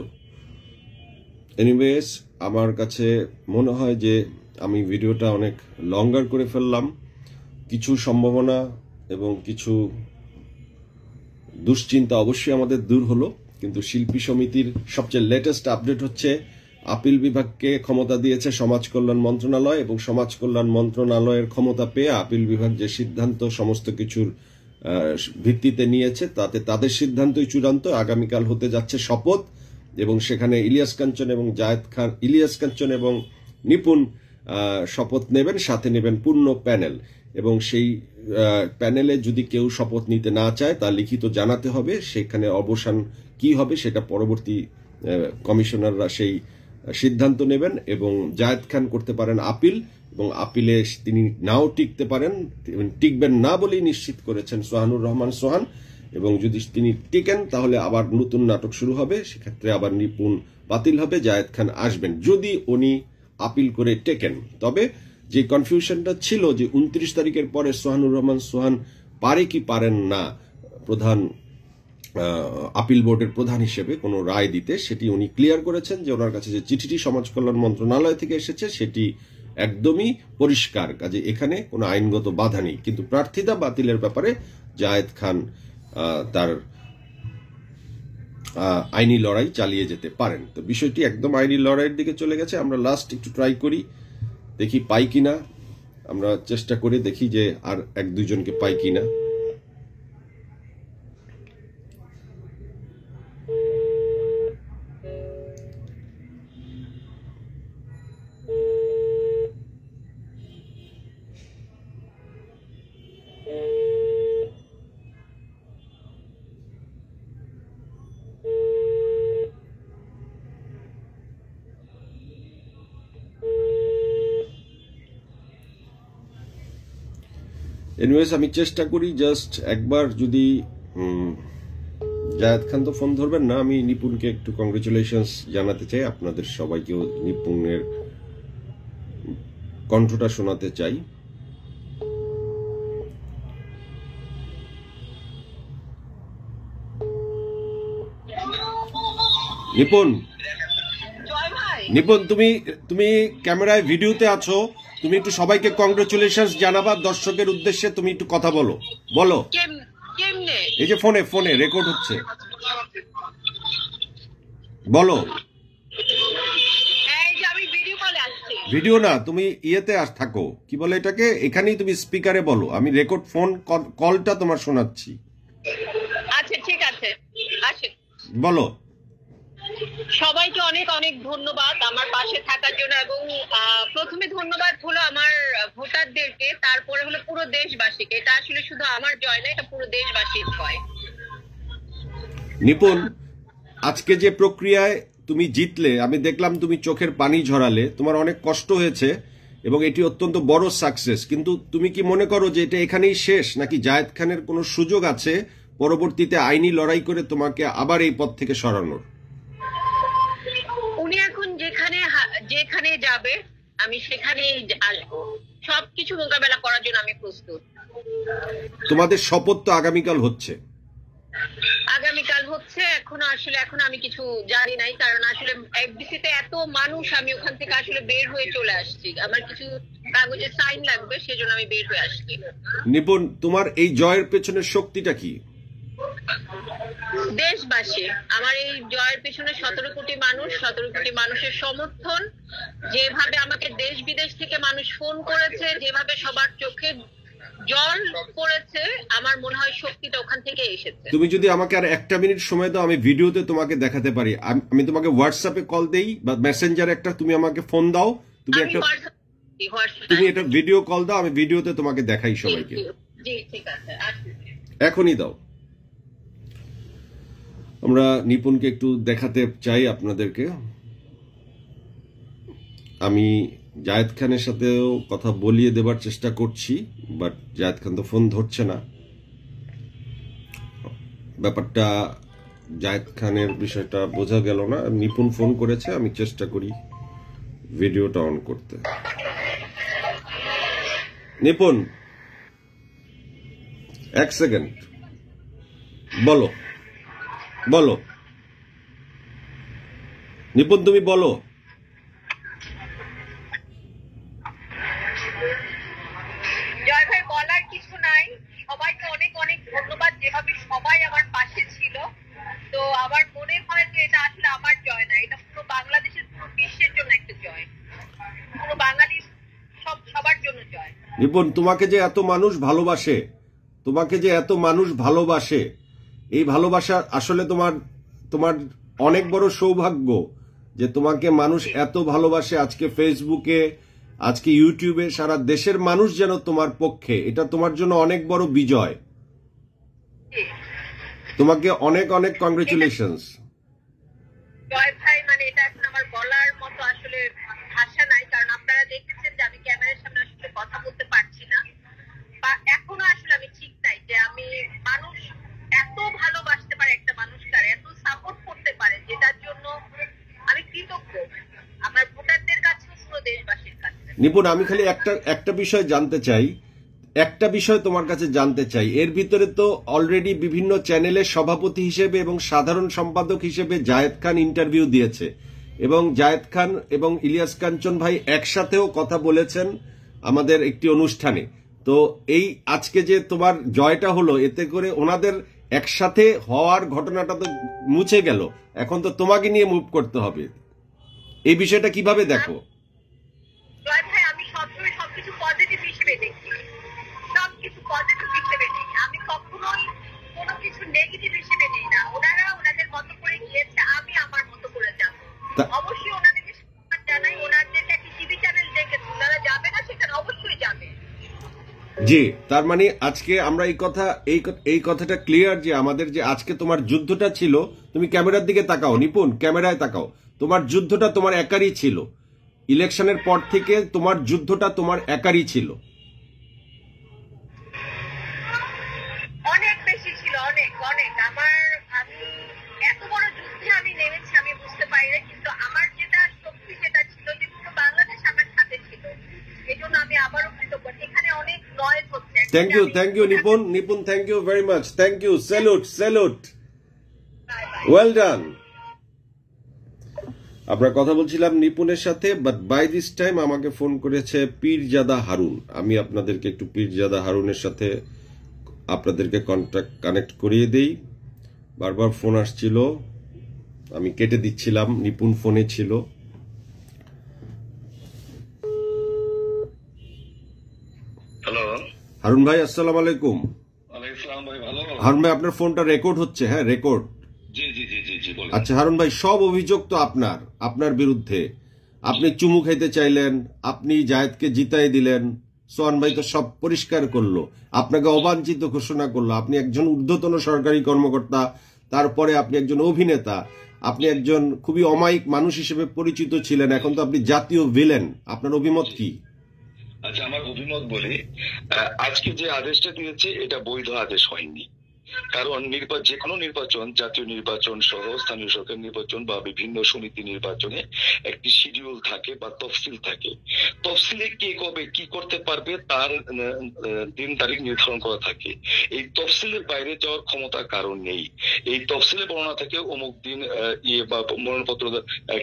এনিওয়েজ, আমার কাছে মনে হয় যে আমি ভিডিওটা অনেক লঙ্গার করে ফেললাম। কিছু সম্ভাবনা এবং কিছু দুশ্চিন্তা অবশ্যই আমাদের দূর হলো, কিন্তু শিল্পী সমিতির সবচেয়ে লেটেস্ট আপডেট হচ্ছে আপিল বিভাগকে ক্ষমতা দিয়েছে সমাজ কল্যাণ মন্ত্রণালয়, এবং সমাজ কল্যাণ মন্ত্রণালয়ের ক্ষমতা পেয়ে আপিল বিভাগ যে সিদ্ধান্ত সমস্ত কিছুর ভিত্তিতে নিয়েছে তাতে তাদের সিদ্ধান্তই চূড়ান্ত। আগামীকাল হতে যাচ্ছে শপথ, এবং সেখানে ইলিয়াস কাঞ্চন এবং জায়েদ খান, ইলিয়াস কাঞ্চন এবং নিপুণ শপথ নেবেন, সাথে নেবেন পূর্ণ প্যানেল। এবং সেই প্যানেলে যদি কেউ শপথ নিতে না চায় তা লিখিত জানাতে হবে। সেখানে অবসান কি হবে সেটা পরবর্তী কমিশনাররা সেই সিদ্ধান্ত নেবেন। এবং জায়েদ খান করতে পারেন আপিল, এবং আপিলে তিনি নাও টিকতে পারেন, টিকবেন না বলেই নিশ্চিত করেছেন সোহানুর রহমান সোহান। এবং যদি তিনি টিকেন তাহলে আবার নতুন নাটক শুরু হবে, সেক্ষেত্রে আবার নিপুণ বাতিল হবে, জায়েদ খান আসবেন যদি উনি আপিল করে টেকেন। তবে যে কনফিউশনটা ছিল যে 29 তারিখের পরে সোহানুর রহমান সোহান পারে কি পারেন না প্রধান আপিল বোর্ডের প্রধান হিসেবে কোনো রায় দিতে, সেটি উনি ক্লিয়ার করেছেন যে ওনার কাছে যে চিঠিটি সমাজ কল্যাণ মন্ত্রণালয় থেকে এসেছে সেটি একদমই পরিষ্কার, কাজে এখানে কোনো আইনগত বাধা নেই। কিন্তু প্রার্থিতা বাতিলের ব্যাপারে জায়েদ খান তার আইনি লড়াই চালিয়ে যেতে পারেন। তো বিষয়টি একদম আইনি লড়াইয়ের দিকে চলে গেছে। আমরা লাস্ট একটু ট্রাই করি, দেখি পাই কিনা, আমরা চেষ্টা করে দেখি যে আর 1-2 জনকে পাই কিনা। এনিওয়েজ, আমি চেষ্টা করি জাস্ট একবার, যদি জায়েদ খান তো ফোন ধরবেন না, আমি নিপুণকে একটু কংগ্রেচুলেশনস জানাতে চাই, আপনাদের সবাইকেও নিপুণের কণ্ঠটা শোনাতে চাই। নিপুণ, নিপুণ তুমি ক্যামেরায় ভিডিওতে আছো, তুমি একটু সবাইকে কংগ্রেচুলেশনস জানাবা দর্শকের উদ্দেশ্যে, তুমি একটু কথা বলো। বলো। এই যে ফোনে রেকর্ড হচ্ছে, বলো। ভিডিও না, তুমি ইয়েতে থাকো, কি বলে এটাকে, এখানেই তুমি স্পিকারে বলো, আমি রেকর্ড ফোন কলটা তোমার শোনাচ্ছি। আচ্ছা ঠিক আছে, আসেন বলো। সবাইকে অনেক অনেক ধন্যবাদ আমার পাশে থাকার জন্য, এবং প্রথমে ধন্যবাদ হলো আমার ভোটারদেরকে, তারপরে হলো পুরো দেশবাসীকে। এটা আসলে শুধু আমার জয় না, এটা পুরো দেশবাসীর জয়। নিপুণ, আজকে যে প্রক্রিয়ায় তুমি জিতলে, আমি দেখলাম তুমি চোখের পানি ঝরালে, তোমার অনেক কষ্ট হয়েছে এবং এটি অত্যন্ত বড় সাকসেস, কিন্তু তুমি কি মনে করো যে এটা এখানেই শেষ, নাকি জায়েদ খানের কোনো সুযোগ আছে পরবর্তীতে আইনি লড়াই করে তোমাকে আবার এই পদ থেকে সরানোর? উনি এখন যেখানে যাবে আমি সেখানেই আসবো, সবকিছু মোকাবেলা করার জন্য আমি প্রস্তুত। তোমাদের শপথ তো আগামীকাল হচ্ছে। আগামীকাল হচ্ছে, এখন আমি কিছু জানি নাই, কারণ আসলে এফডিসি তে এত মানুষ, আমি ওখান থেকে আসলে বের হয়ে চলে আসছি, আমার কিছু কাগজে সাইন লাগবে, সেজন্য আমি বের হয়ে আসছি। নিপুণ, তোমার এই জয়ের পেছনের শক্তিটা কি? দেশবাসী, আমার এই জয়ের পেছনে 17 কোটি মানুষের সমর্থন, যেভাবে আমাকে দেশ বিদেশ থেকে মানুষ ফোন করেছে, যেভাবে সবার চোখে জল পড়েছে, আমার মনে হয় শক্তিটা ওখান থেকে এসেছে। তুমি যদি আমাকে আর 1 মিনিট সময় দাও, আমি ভিডিওতে তোমাকে দেখাতে পারি। আমি তোমাকে হোয়াটসঅ্যাপে কল দেই বা মেসেঞ্জারে তুমি আমাকে ফোন দাও, তুমি এটা ভিডিও কল দাও, আমি ভিডিওতে তোমাকে দেখাই সবাইকে। জি ঠিক আছে, এখনই দাও। আমরা নিপুণকে একটু দেখাতে চাই আপনাদেরকে। আমি জায়েদ খানের সাথেও কথা বলিয়ে দেবার চেষ্টা করছি, বাট জায়েদ খান তো ফোন ধরছে না। ব্যাপারটা জায়েদ খানের বিষয়টা বোঝা গেল না। নিপুণ ফোন করেছে, আমি চেষ্টা করি ভিডিওটা অন করতে। নিপুণ, 1 সেকেন্ড, বলো বলো নিপুণ, তুমি বলো। জয় ভাই, বলার কিছু নাই, সবাইকে অনেক অনেক ধন্যবাদ, যেভাবে সবাই আমার পাশে ছিল। তো আমার মনে হয় যে এটা আসলে আমার জয় না, এটা পুরো বাংলাদেশের, পুরো বিশ্বের জন্য একটা জয়, পুরো বাঙালির সবার জন্য জয়। নিপুণ, তোমাকে যে এত মানুষ ভালোবাসে, এই ভালোবাসা আসলে তোমার অনেক বড় সৌভাগ্য যে তোমাকে মানুষ এত ভালোবাসে। আজকে ফেসবুকে, আজকে ইউটিউবে সারা দেশের মানুষ যেন তোমার পক্ষে, এটা তোমার জন্য অনেক বড় বিজয়। তোমাকে অনেক অনেক কংগ্রেচুলেশনস। জয় ভাই, মানে এটা এখন আমার বলার মতো আসলে ভাষা নাই, কারণ আপনারা দেখেছেন যে আমি ক্যামেরার সামনে আসলে কথা বলতে পারছি না, বা এখনো আসলে আমি ঠিক নাই যে আমি মানুষ এত ভালোবাসতে পারে একটা মানুষকে, এত সাপোর্ট করতে পারে, যেটার জন্য আমি কৃতজ্ঞ আমার ভোটারদের কাছে, পুরো দেশবাসীর কাছে। নিপুণ, আমি খালি একটা বিষয় জানতে চাই, তোমার কাছে জানতে চাই। এর ভিতরে তো অলরেডি বিভিন্ন চ্যানেলের সভাপতি হিসেবে এবং সাধারণ সম্পাদক হিসেবে জায়েদ খান ইন্টারভিউ দিয়েছে, এবং জায়েদ খান এবং ইলিয়াস কাঞ্চন ভাই একসাথেও কথা বলেছেন আমাদের একটি অনুষ্ঠানে। তো এই আজকে যে তোমার জয়টা হলো, এতে করে ওনাদের একসাথে হওয়ার ঘটনাটা তো মুছে গেল, এখন তো তোমাকে নিয়ে মুভ করতে হবে। এই বিষয়টা কিভাবে দেখো? আমি সবসময় সবকিছু পজিটিভ হিসেবে দেখি, সবকিছু পজিটিভ হিসেবে দেখি, আমি কখনোই কোনো কিছু নেগেটিভ হিসেবে নেই না। ওনারা ওনাদের মতো করে গিয়েছে, আমি আমার মতো করে যাব। অবশ্যই ওনাদেরকে জানাই, ওনাদেরকে একটি টিভি চ্যানেল দেখেছে, ওনারা যাবে না সেখানে, অবশ্যই যাবে। জি, তার মানে আজকে আমরা এই কথাটা ক্লিয়ার যে আমাদের যে আজকে তোমার যুদ্ধটা ছিল, তুমি ক্যামেরার দিকে তাকাও নিপুণ, ক্যামেরায় তাকাও, তোমার যুদ্ধটা তোমার একারই ছিল। ইলেকশনের পর থেকে তোমার যুদ্ধটা তোমার একারই ছিল। অনেক বেশি ছিল, অনেক অনেক। আমি এত বড় যুদ্ধে আমি নেমেছি, আমি বুঝতে পারি না, কিন্তু আমার যেটা শক্তি সেটা ছিল যে পুরো বাংলাদেশ আমার সাথে ছিল, এই জন্য আমি আবারও কৃতজ্ঞ। এখানে অনেক নয়েজ হচ্ছে। Thank you Nipun, thank you very much, thank you, salute, well done. আমরা কথা বলছিলাম নিপুণের সাথে, বাট বাই দিস টাইম আমাকে ফোন করেছে পীরজাদা হারুন। আমি আপনাদেরকে একটু পীরজাদা হারুনের সাথে আপনাদেরকে কানেক্ট করিয়ে দেই। বারবার ফোন আসছিল, আমি কেটে দিচ্ছিলাম, নিপুণ ফোনে ছিল। হ্যালো হারুন ভাই, আসসালামু আলাইকুম। হারুন ভাই, আপনার ফোনটা রেকর্ড হচ্ছে। হ্যাঁ, রেকর্ড। আচ্ছা হারুন ভাই, সব অভিযোগ তো আপনার বিরুদ্ধে। আপনি চুমু খাইতে চাইলেন, আপনি জায়েদকে জিতাই দিলেন, সোহান ভাই তো সব পরিষ্কার করলো, আপনাকে অবাঞ্ছিত ঘোষণা করলো। আপনি একজন ঊর্ধ্বতন সরকারি কর্মকর্তা, তারপরে আপনি একজন অভিনেতা, আপনি একজন খুবই অমায়িক মানুষ হিসেবে পরিচিত ছিলেন, এখন তো আপনি জাতীয় ভিলেন। আপনার অভিমত কি? আচ্ছা, আমার অভিমত বলি, আজকে যে আদেশটা দিয়েছে এটা বৈধ আদেশ হয়নি। কারণ যে কোনো নির্বাচন, জাতীয় নির্বাচন সহ স্থানীয় সরকার নির্বাচন বা বিভিন্ন সমিতি নির্বাচনে একটি শিডিউল থাকে বা তফসিল থাকে। তফসিলে কে কবে কি করতে পারবে তার দিন তারিখ নির্ধারণ করা থাকে। এই তফসিলের বাইরে যাওয়ার ক্ষমতা কারণ নেই। এই তফসিলে বর্ণনা থাকে অমুক দিন বা মনোনয়নপত্র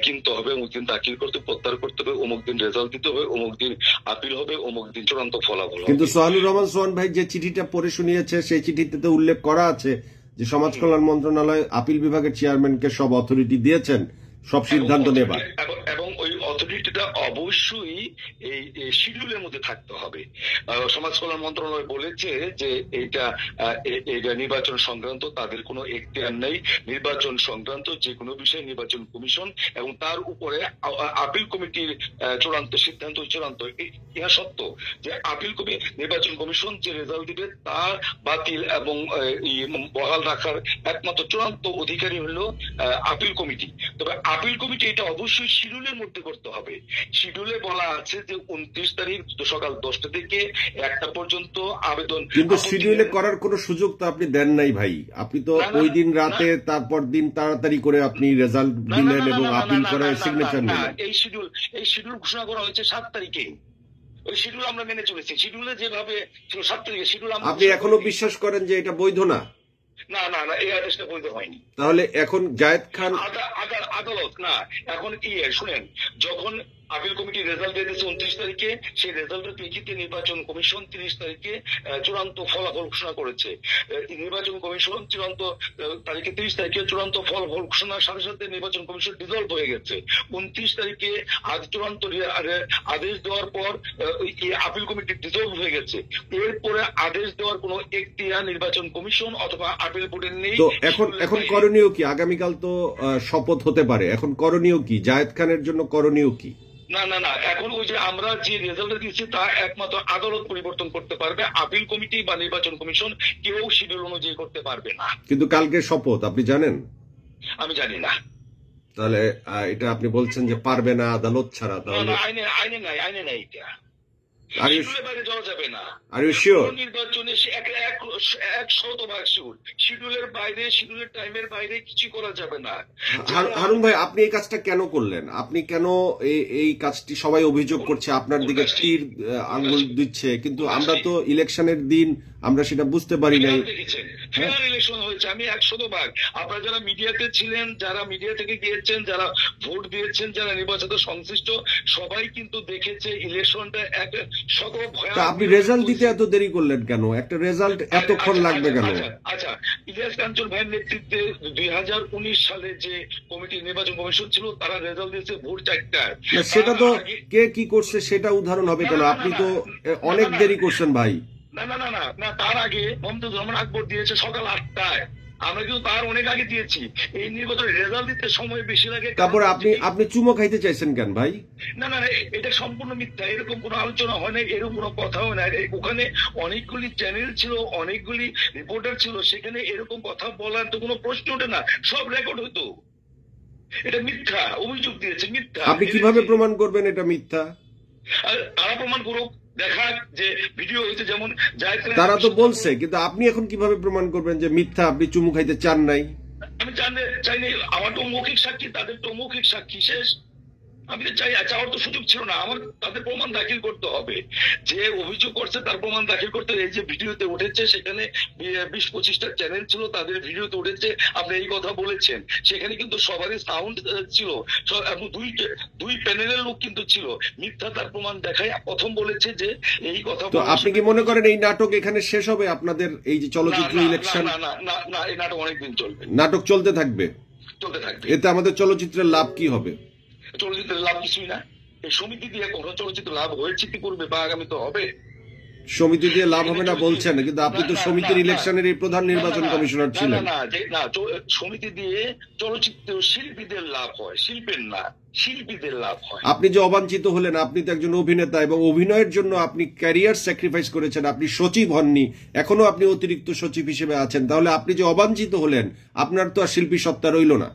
কিনতে হবে, অমুক দিন দাখিল করতে প্রত্যাহার করতে হবে, অমুক দিন রেজাল্ট দিতে হবে, অমুক দিন আপিল হবে, অমুক দিন চূড়ান্ত ফলাফল হবে। কিন্তু সোহানুর রহমান সোহান ভাই যে চিঠিটা পড়ে শুনিয়েছে সেই চিঠিতে তো উল্লেখ করা আছে যে সমাজ কল্যাণ মন্ত্রণালয় আপিল বিভাগের চেয়ারম্যানকে সব অথরিটি দিয়েছেন সব সিদ্ধান্ত নেবার, এবং ওই অথরিটিটা অবশ্যই এই শিডিউলের মধ্যে থাকতে হবে। সমাজ কল্যাণ মন্ত্রণালয় বলেছে যে এটা নির্বাচন সংক্রান্ত তাদের কোনো এখতিয়ার নেই। নির্বাচন সংক্রান্ত যে কোনো বিষয়ে নির্বাচন কমিশন এবং তার উপরে আপিল কমিটির চূড়ান্ত সিদ্ধান্ত চূড়ান্ত। ইহা সত্য যে নির্বাচন কমিশন যে রেজাল্ট দিবে তা বাতিল এবং বহাল রাখার একমাত্র চূড়ান্ত অধিকারী হলো আপিল কমিটি। তবে আপিল কমিটি এটা অবশ্যই শিডিউলের মধ্যে করতে হবে। শিডিউলে বলা আছে যে 29 তারিখ সকাল 10টা থেকে 1টা পর্যন্ত আবেদন। কিন্তু শিডিউলে করার কোনো সুযোগ তো আপনি দেন নাই ভাই। আপনি তো ওই দিন রাতে তারপর দিন তাড়াতাড়ি করে আপনি রেজাল্ট দিলেন এবং আপিল করে সিগনেচার নিলেন। এই শিডিউল ঘোষণা করা হয়েছে 7 তারিখে। ওই শিডিউল আমরা মেনে চলেছি। শিডিউলে যেভাবে ছিল 7 তারিখে শিডিউল আপনি এখনো বিশ্বাস করেন যে এটা বৈধ না? না, এই আদেশটা বৈধ হয়নি। তাহলে এখন জায়েদ খান আদালত না, এখন শুনেন, যখন আপিল কমিটি রেজাল্ট দিয়ে দিয়েছে 29 তারিখে, সেই রেজাল্টের প্রেক্ষিতে নির্বাচন কমিশন 30 তারিখে চূড়ান্ত ফলাফল ঘোষণা করেছে। নির্বাচন কমিশন চূড়ান্ত তারিখে 30 তারিখে চূড়ান্ত ফলাফল ঘোষণার সাথে সাথে নির্বাচন কমিশন ডিজলভ হয়ে গেছে। 29 তারিখে আজ চূড়ান্ত আদেশ দেওয়ার পর আপিল কমিটি ডিজলভ হয়ে গেছে। এরপরে আদেশ দেওয়ার কোনো এখতিয়ার নির্বাচন কমিশন অথবা আপিল বোর্ডের নেই। তো এখন করণীয় কি? আগামীকাল তো শপথ হতে পারে, এখন করণীয় কি? জায়েদ খানের জন্য করণীয় কি? না, এখন ওই যে আমরা যে রেজাল্ট দিচ্ছি তা একমাত্র আদালত পরিবর্তন করতে পারবে। আপিল কমিটি বা নির্বাচন কমিশন কেউ শিডিউল অনুযায়ী করতে পারবে না। কিন্তু কালকে শপথ, আপনি জানেন? আমি জানি না। তাহলে এটা আপনি বলছেন যে পারবে না আদালত ছাড়া? তাহলে আইনে নাই এটা। বাইরে যাওয়া যাবে না। নির্বাচনে 100% শিডিউলের বাইরে, শিডিউলের টাইমের বাইরে কিছু করা যাবে না। হারুন ভাই, আপনি এই কাজটা কেন করলেন? আপনি কেন এই কাজটি? সবাই অভিযোগ করছে আপনার দিকে তীর আঙ্গুল দিচ্ছে, কিন্তু আমরা তো ইলেকশনের দিন আমরা সেটা বুঝতে পারি নাই। ফেয়ার ইলেকশন হয়েছে, আমি 100%। আপনারা যারা মিডিয়াতে ছিলেন, যারা মিডিয়া থেকে গিয়েছেন, যারা ভোট দিয়েছেন, যারা নির্বাচন সংশ্লিষ্ট, সবাই কিন্তু দেখেছে ইলেকশনটা এক সকল ভয়াবহ। আপনি রেজাল্ট দিতে এত দেরি করলেন কেন? একটা রেজাল্ট এতক্ষণ লাগবে কেন? আচ্ছা, ইলিয়াস কাঞ্চন ভাইয়ের নেতৃত্বে 2019 সালে যে কমিটি নির্বাচন কমিশন ছিল তারা রেজাল্ট দিয়েছে ভোর 4টায়। সেটা তো কে কি করছে সেটা উদাহরণ হবে কেন? আপনি তো অনেক দেরি করছেন ভাই। না, তার আগে মমতাজুর রহমান আকবর দিয়েছে সকাল 8টায়। আমরা কিন্তু তার অনেক আগে দিয়েছি। এই নির্বাচনের রেজাল্ট দিতে সময় বেশি লাগে। তারপরে আপনি চুমো খাইতে চাইছেন কেন ভাই? না, এটা সম্পূর্ণ মিথ্যা। এরকম কোনো আলোচনা হয় না, এরকম কোনো কথাও না। ওখানে অনেকগুলি চ্যানেল ছিল, অনেকগুলি রিপোর্টার ছিল, সেখানে এরকম কথা বলার তো কোনো প্রশ্ন ওঠে না। সব রেকর্ড হতো। এটা মিথ্যা অভিযোগ দিয়েছে, মিথ্যা। আপনি কিভাবে প্রমাণ করবেন এটা মিথ্যা? তারা প্রমাণ করুক, দেখা যে ভিডিও হয়েছে, যেমন তারা তো বলছে, কিন্তু আপনি এখন কিভাবে প্রমাণ করবেন যে মিথ্যা? আপনি চুমু খাইতে চান নাই? আমি চাইনি। আমার তো মৌখিক সাক্ষী, তাদের তো মৌখিক সাক্ষী শেষ। আমি তো চাওয়ার তো সুযোগ ছিল না। আমার তাদের প্রমাণ দাখিল করতে হবে। যে অভিযোগ করছে তার প্রমাণ দাখিল করতে। এই যে ভিডিওতে উঠেছে, সেখানে 20-25টা চ্যানেল ছিল, তাদের ভিডিওতে উঠেছে আপনি এই কথা বলেছেন। সেখানে কিন্তু সবারই সাউন্ড ছিল এবং দুই প্যানেলের লোক কিন্তু ছিল। মিথ্যা তার প্রমাণ দেখায় প্রথম বলেছে যে এই কথা। তো আপনি কি মনে করেন এই নাটক এখানে শেষ হবে? আপনাদের এই যে চলচ্চিত্র ইলেকশন? না, এই নাটক অনেকদিন চলবে। নাটক চলতে থাকবে। এতে আমাদের চলচ্চিত্রের লাভ কি হবে? চলচ্চিত্রের লাভ কিছুই না। এই সমিতি দিয়ে কোনো চলচ্চিত্র লাভ হয়েছে কি পূর্বে বা আগামী তো হবে? সমিতি দিয়ে লাভ হবে না বলছেন, কিন্তু আপনি তো সমিতির ইলেকশনের এই প্রধান নির্বাচন কমিশনার ছিলেন। না, সমিতি দিয়ে চলচ্চিত্র শিল্পীদের লাভ হয়, শিল্পের না, শিল্পীদের লাভ হয়। আপনি যে অবাঞ্ছিত হলেন, আপনি তো একজন অভিনেতা এবং অভিনয়ের জন্য আপনি ক্যারিয়ার স্যাক্রিফাইস করেছেন। আপনি সচিব হননি, এখনো আপনি অতিরিক্ত সচিব হিসেবে আছেন। তাহলে আপনি যে অবাঞ্ছিত হলেন, আপনার তো আর শিল্পী সত্তা রইল না।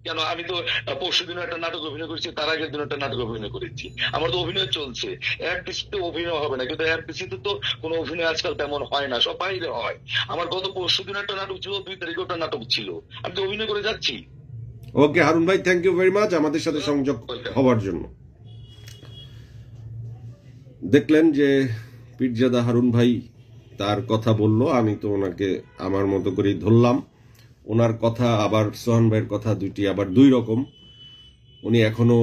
কেন আমি তো পরশুদিন একটা নাটক অভিনয় করেছি, তার আগের দিন একটা নাটক অভিনয় করেছি, আমার তো অভিনয় চলছে। এফডিসিতে অভিনয় হবে না, কিন্তু এফডিসিতে তো কোনো অভিনয় আজকাল তেমন হয় না, সব বাইরে হয়। আমার গত পরশুদিন একটা নাটক ছিল, 2 তারিখে একটা নাটক ছিল, আমি তো অভিনয় করে যাচ্ছি। ওকে হারুন ভাই, থ্যাংক ইউ ভেরি মাচ আমাদের সাথে সংযোগ হওয়ার জন্য। দেখলেন যে পীরজাদা হারুন ভাই তার কথা বলল, আমি তো ওনাকে আমার মতো করেই ধরলাম। ওনার কথা আবার সোহান ভাইয়ের কথা দুইটি আবার দুই রকম। উনি এখনো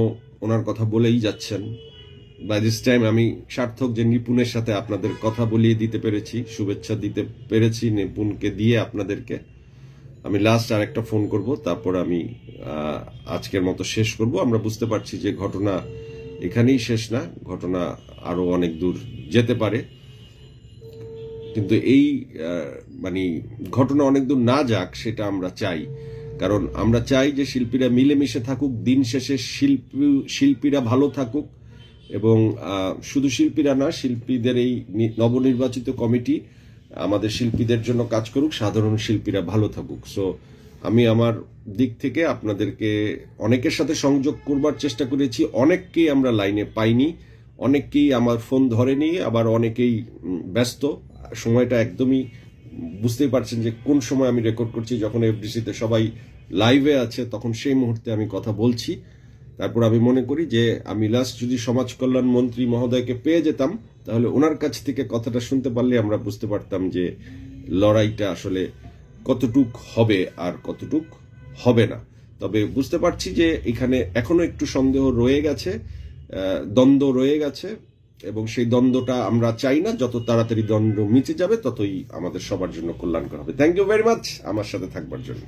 ওনার কথা বলেই যাচ্ছেন। বাই দিস টাইম আমি সার্থক যে নিপুণের সাথে আপনাদের কথা বলিয়ে দিতে পেরেছি, শুভেচ্ছা দিতে পেরেছি নিপুণকে দিয়ে আপনাদেরকে। আমি লাস্ট আর একটা ফোন করব, তারপর আমি আজকের মতো শেষ করব। আমরা বুঝতে পারছি যে ঘটনা এখানেই শেষ না, ঘটনা আরো অনেক দূর যেতে পারে, কিন্তু এই মানে ঘটনা অনেক দূর না যাক সেটা আমরা চাই। কারণ আমরা চাই যে শিল্পীরা মিলেমিশে থাকুক, দিন শেষে শিল্পীরা ভালো থাকুক, এবং শুধু শিল্পীরা না, শিল্পীদের এই নবনির্বাচিত কমিটি আমাদের শিল্পীদের জন্য কাজ করুক, সাধারণ শিল্পীরা ভালো থাকুক। সো আমি আমার দিক থেকে আপনাদেরকে অনেকের সাথে সংযোগ করবার চেষ্টা করেছি, অনেককেই আমরা লাইনে পাইনি, অনেককেই আমার ফোন ধরেনি, আবার অনেকেই ব্যস্ত। সময়টা একদমই বুঝতেই পারছেন যে কোন সময় আমি রেকর্ড করছি, যখন এফডিসিতে সবাই লাইভে আছে তখন সেই মুহূর্তে আমি কথা বলছি। তারপর আমি মনে করি যে আমি লাস্ট যদি সমাজ কল্যাণ মন্ত্রী মহোদয়কে পেয়ে যেতাম, তাহলে ওনার কাছ থেকে কথাটা শুনতে পারলে আমরা বুঝতে পারতাম যে লড়াইটা আসলে কতটুক হবে আর কতটুক হবে না। তবে বুঝতে পারছি যে এখানে এখনো একটু সন্দেহ রয়ে গেছে, দ্বন্দ্ব রয়ে গেছে, এবং সেই দ্বন্দ্বটা আমরা চাই না। যত তাড়াতাড়ি দ্বন্দ্ব মিটে যাবে ততই আমাদের সবার জন্য কল্যাণকর হবে। থ্যাংক ইউ ভেরি মাচ আমার সাথে থাকবার জন্য।